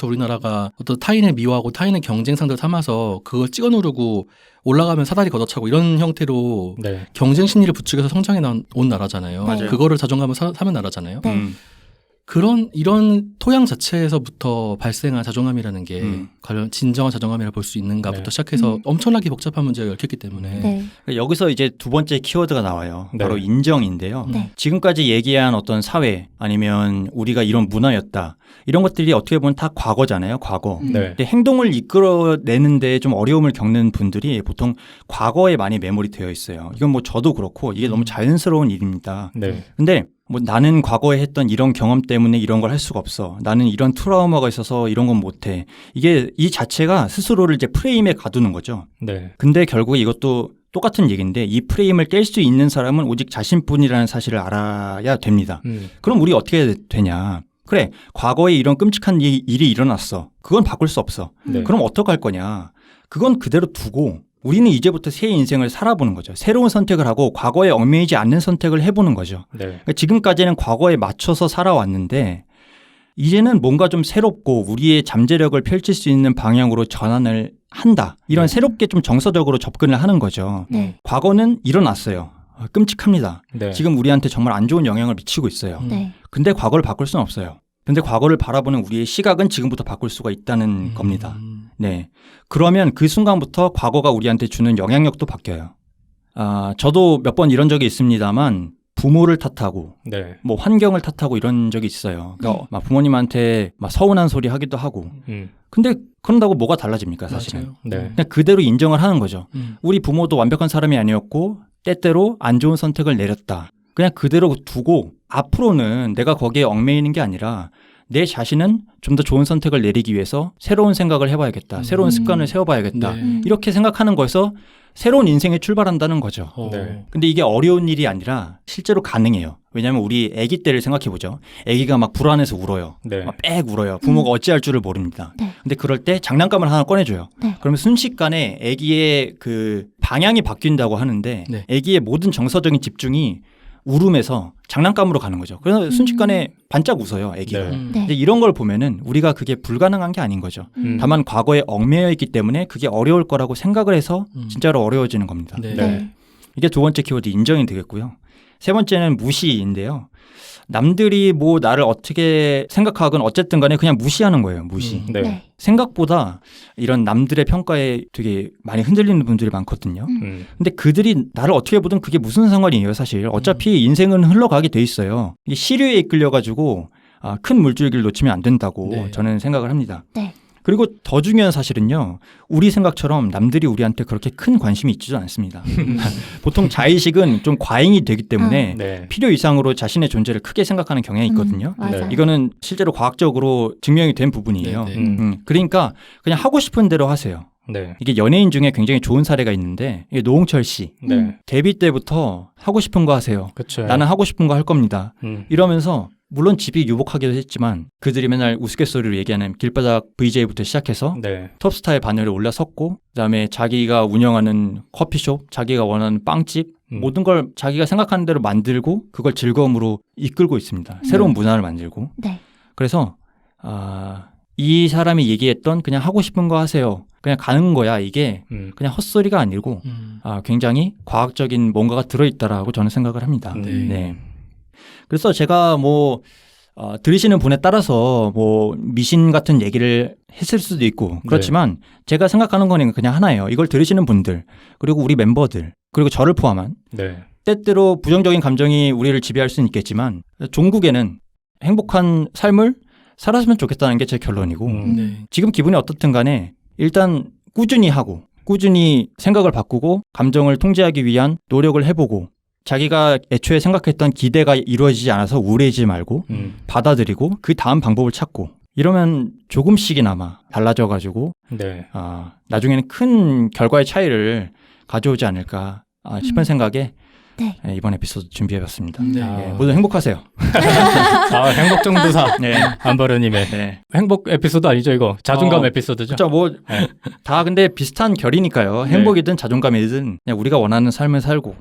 [SPEAKER 3] 우리나라가 어떤 타인을 미워하고 타인의 경쟁상들 삼아서 그걸 찍어 누르고 올라가면 사다리 걷어차고 이런 형태로
[SPEAKER 2] 네.
[SPEAKER 3] 경쟁 심리를 부추겨서 성장해 온 나라잖아요.
[SPEAKER 4] 맞아요.
[SPEAKER 3] 그거를 자존감을 사는 나라잖아요.
[SPEAKER 4] 네.
[SPEAKER 3] 이런 토양 자체에서부터 발생한 자존감이라는 게 과연 진정한 자존감이라 볼 수 있는가부터
[SPEAKER 2] 네.
[SPEAKER 3] 시작해서 엄청나게 복잡한 문제가 얽혔기 때문에
[SPEAKER 4] 네.
[SPEAKER 1] 여기서 이제 두 번째 키워드가 나와요.
[SPEAKER 2] 네.
[SPEAKER 1] 바로 인정인데요.
[SPEAKER 4] 네.
[SPEAKER 1] 지금까지 얘기한 어떤 사회 아니면 우리가 이런 문화였다. 이런 것들이 어떻게 보면 다 과거잖아요. 과거.
[SPEAKER 2] 네.
[SPEAKER 1] 근데 행동을 이끌어내는데 좀 어려움을 겪는 분들이 보통 과거에 많이 매몰이 되어 있어요. 이건 뭐 저도 그렇고 이게 너무 자연스러운 일입니다.
[SPEAKER 2] 네.
[SPEAKER 1] 근데 뭐 나는 과거에 했던 이런 경험 때문에 이런 걸 할 수가 없어. 나는 이런 트라우마가 있어서 이런 건 못해. 이게 이 자체가 스스로를 이제 프레임에 가두는 거죠.
[SPEAKER 2] 네.
[SPEAKER 1] 근데 결국에 이것도 똑같은 얘기인데 이 프레임을 깰 수 있는 사람은 오직 자신뿐이라는 사실을 알아야 됩니다. 그럼 우리 어떻게 되냐. 그래, 과거에 이런 끔찍한 일이 일어났어. 그건 바꿀 수 없어.
[SPEAKER 2] 네.
[SPEAKER 1] 그럼 어떡할 거냐. 그건 그대로 두고 우리는 이제부터 새 인생을 살아보는 거죠. 새로운 선택을 하고 과거에 얽매이지 않는 선택을 해보는 거죠.
[SPEAKER 2] 네.
[SPEAKER 1] 그러니까 지금까지는 과거에 맞춰서 살아왔는데 이제는 뭔가 좀 새롭고 우리의 잠재력을 펼칠 수 있는 방향으로 전환을 한다. 이런 새롭게 좀 정서적으로 접근을 하는 거죠.
[SPEAKER 4] 네.
[SPEAKER 1] 과거는 일어났어요. 끔찍합니다.
[SPEAKER 2] 네.
[SPEAKER 1] 지금 우리한테 정말 안 좋은 영향을 미치고 있어요.
[SPEAKER 4] 네.
[SPEAKER 1] 근데 과거를 바꿀 수는 없어요. 근데 과거를 바라보는 우리의 시각은 지금부터 바꿀 수가 있다는 겁니다. 네. 그러면 그 순간부터 과거가 우리한테 주는 영향력도 바뀌어요. 저도 몇 번 이런 적이 있습니다만 부모를 탓하고
[SPEAKER 2] 네.
[SPEAKER 1] 뭐 환경을 탓하고 이런 적이 있어요. 그러니까 막 부모님한테 막 서운한 소리 하기도 하고. 근데 그런다고 뭐가 달라집니까, 사실은.
[SPEAKER 3] 맞아요.
[SPEAKER 2] 네.
[SPEAKER 1] 그냥 그대로 인정을 하는 거죠. 우리 부모도 완벽한 사람이 아니었고 때때로 안 좋은 선택을 내렸다. 그냥 그대로 두고 앞으로는 내가 거기에 얽매이는 게 아니라 내 자신은 좀 더 좋은 선택을 내리기 위해서 새로운 생각을 해봐야겠다. 새로운 습관을 세워봐야겠다.
[SPEAKER 3] 네.
[SPEAKER 1] 이렇게 생각하는 거에서 새로운 인생에 출발한다는 거죠.
[SPEAKER 2] 네.
[SPEAKER 1] 근데 이게 어려운 일이 아니라 실제로 가능해요. 왜냐하면 우리 아기 때를 생각해보죠. 아기가 막 불안해서 울어요.
[SPEAKER 2] 네.
[SPEAKER 1] 막 빽 울어요. 부모가 어찌할 줄을 모릅니다.
[SPEAKER 4] 네.
[SPEAKER 1] 근데 그럴 때 장난감을 하나 꺼내줘요.
[SPEAKER 4] 네.
[SPEAKER 1] 그러면 순식간에 아기의 그 방향이 바뀐다고 하는데
[SPEAKER 3] 네.
[SPEAKER 1] 아기의 모든 정서적인 집중이 울음에서 장난감으로 가는 거죠. 그래서 순식간에 반짝 웃어요, 아기가.
[SPEAKER 2] 네.
[SPEAKER 4] 네.
[SPEAKER 1] 근데 이런 걸 보면은 우리가 그게 불가능한 게 아닌 거죠. 다만 과거에 얽매여 있기 때문에 그게 어려울 거라고 생각을 해서 진짜로 어려워지는 겁니다.
[SPEAKER 3] 네.
[SPEAKER 4] 네.
[SPEAKER 1] 이게 두 번째 키워드 인정이 되겠고요. 세 번째는 무시인데요. 남들이 뭐 나를 어떻게 생각하건 어쨌든 간에 그냥 무시하는 거예요. 무시.
[SPEAKER 2] 네.
[SPEAKER 4] 네.
[SPEAKER 1] 생각보다 이런 남들의 평가에 되게 많이 흔들리는 분들이 많거든요. 근데 그들이 나를 어떻게 보든 그게 무슨 상관이에요, 사실. 어차피 인생은 흘러가게 돼 있어요. 이게 시류에 이끌려가지고 큰 물줄기를 놓치면 안 된다고
[SPEAKER 3] 네.
[SPEAKER 1] 저는 생각을 합니다.
[SPEAKER 4] 네.
[SPEAKER 1] 그리고 더 중요한 사실은요. 우리 생각처럼 남들이 우리한테 그렇게 큰 관심이 있지도 않습니다. 보통 자의식은 좀 과잉이 되기 때문에
[SPEAKER 2] 네.
[SPEAKER 1] 필요 이상으로 자신의 존재를 크게 생각하는 경향이 있거든요.
[SPEAKER 4] 맞아요.
[SPEAKER 2] 네.
[SPEAKER 1] 이거는 실제로 과학적으로 증명이 된 부분이에요.
[SPEAKER 3] 네, 네.
[SPEAKER 1] 그러니까 그냥 하고 싶은 대로 하세요.
[SPEAKER 2] 네.
[SPEAKER 1] 이게 연예인 중에 굉장히 좋은 사례가 있는데 이게 노홍철 씨.
[SPEAKER 2] 네.
[SPEAKER 1] 데뷔 때부터 하고 싶은 거 하세요.
[SPEAKER 2] 그렇죠.
[SPEAKER 1] 나는 하고 싶은 거 할 겁니다. 이러면서 물론 집이 유복하기도 했지만 그들이 맨날 우스갯소리로 얘기하는 길바닥 VJ부터 시작해서
[SPEAKER 2] 네.
[SPEAKER 1] 톱스타의 바늘에 올라섰고 그다음에 자기가 운영하는 커피숍, 자기가 원하는 빵집 모든 걸 자기가 생각하는 대로 만들고 그걸 즐거움으로 이끌고 있습니다. 새로운 문화를 만들고.
[SPEAKER 4] 네.
[SPEAKER 1] 그래서 이 사람이 얘기했던 그냥 하고 싶은 거 하세요. 그냥 가는 거야. 이게 그냥 헛소리가 아니고 굉장히 과학적인 뭔가가 들어있다라고 저는 생각을 합니다. 네. 그래서 제가 뭐 들으시는 분에 따라서 뭐 미신 같은 얘기를 했을 수도 있고 그렇지만 제가 생각하는 거는 그냥 하나예요. 이걸 들으시는 분들 그리고 우리 멤버들 그리고 저를 포함한 때때로 부정적인 감정이 우리를 지배할 수는 있겠지만 종국에는 행복한 삶을 살았으면 좋겠다는 게 제 결론이고 지금 기분이 어떻든 간에 일단 꾸준히 하고 꾸준히 생각을 바꾸고 감정을 통제하기 위한 노력을 해보고 자기가 애초에 생각했던 기대가 이루어지지 않아서 우울해지지 말고 받아들이고 그 다음 방법을 찾고 이러면 조금씩이나마 달라져가지고 나중에는 큰 결과의 차이를 가져오지 않을까 싶은 생각에 이번 에피소드 준비해봤습니다. 모두 행복하세요.
[SPEAKER 2] 행복정도사 안버르님의 행복 에피소드 아니죠 이거? 자존감 에피소드죠?
[SPEAKER 1] 그렇죠. 뭐 다 근데 비슷한 결이니까요. 행복이든 자존감이든 그냥 우리가 원하는 삶을 살고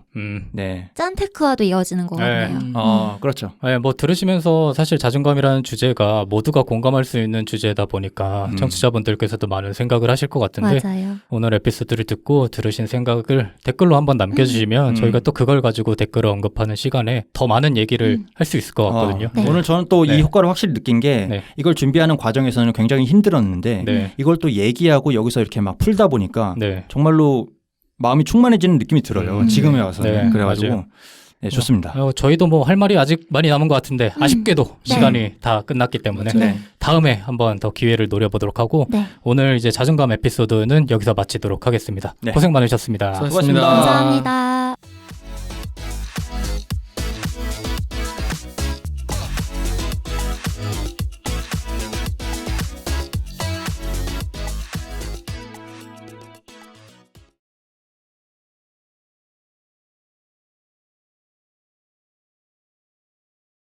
[SPEAKER 4] 짠테크와도 이어지는 것 같네요.
[SPEAKER 1] 그렇죠.
[SPEAKER 2] 뭐 들으시면서 사실 자존감이라는 주제가 모두가 공감할 수 있는 주제다 보니까 청취자분들께서도 많은 생각을 하실 것 같은데
[SPEAKER 4] 맞아요.
[SPEAKER 2] 오늘 에피소드를 듣고 들으신 생각을 댓글로 한번 남겨주시면 저희가 또 그걸 가지고 댓글을 언급하는 시간에 더 많은 얘기를 할 수 있을 것 같거든요.
[SPEAKER 1] 오늘 저는 또 이 효과를 확실히 느낀 게 이걸 준비하는 과정에서는 굉장히 힘들었는데 이걸 또 얘기하고 여기서 이렇게 막 풀다 보니까 정말로 마음이 충만해지는 느낌이 들어요. 지금에 와서. 그래가지고 좋습니다.
[SPEAKER 2] 저희도 뭐 할 말이 아직 많이 남은 것 같은데 아쉽게도 시간이 다 끝났기 때문에 다음에 한번 더 기회를 노려보도록 하고 오늘 이제 자존감 에피소드는 여기서 마치도록 하겠습니다. 고생 많으셨습니다.
[SPEAKER 3] 수고하셨습니다.
[SPEAKER 4] 감사합니다.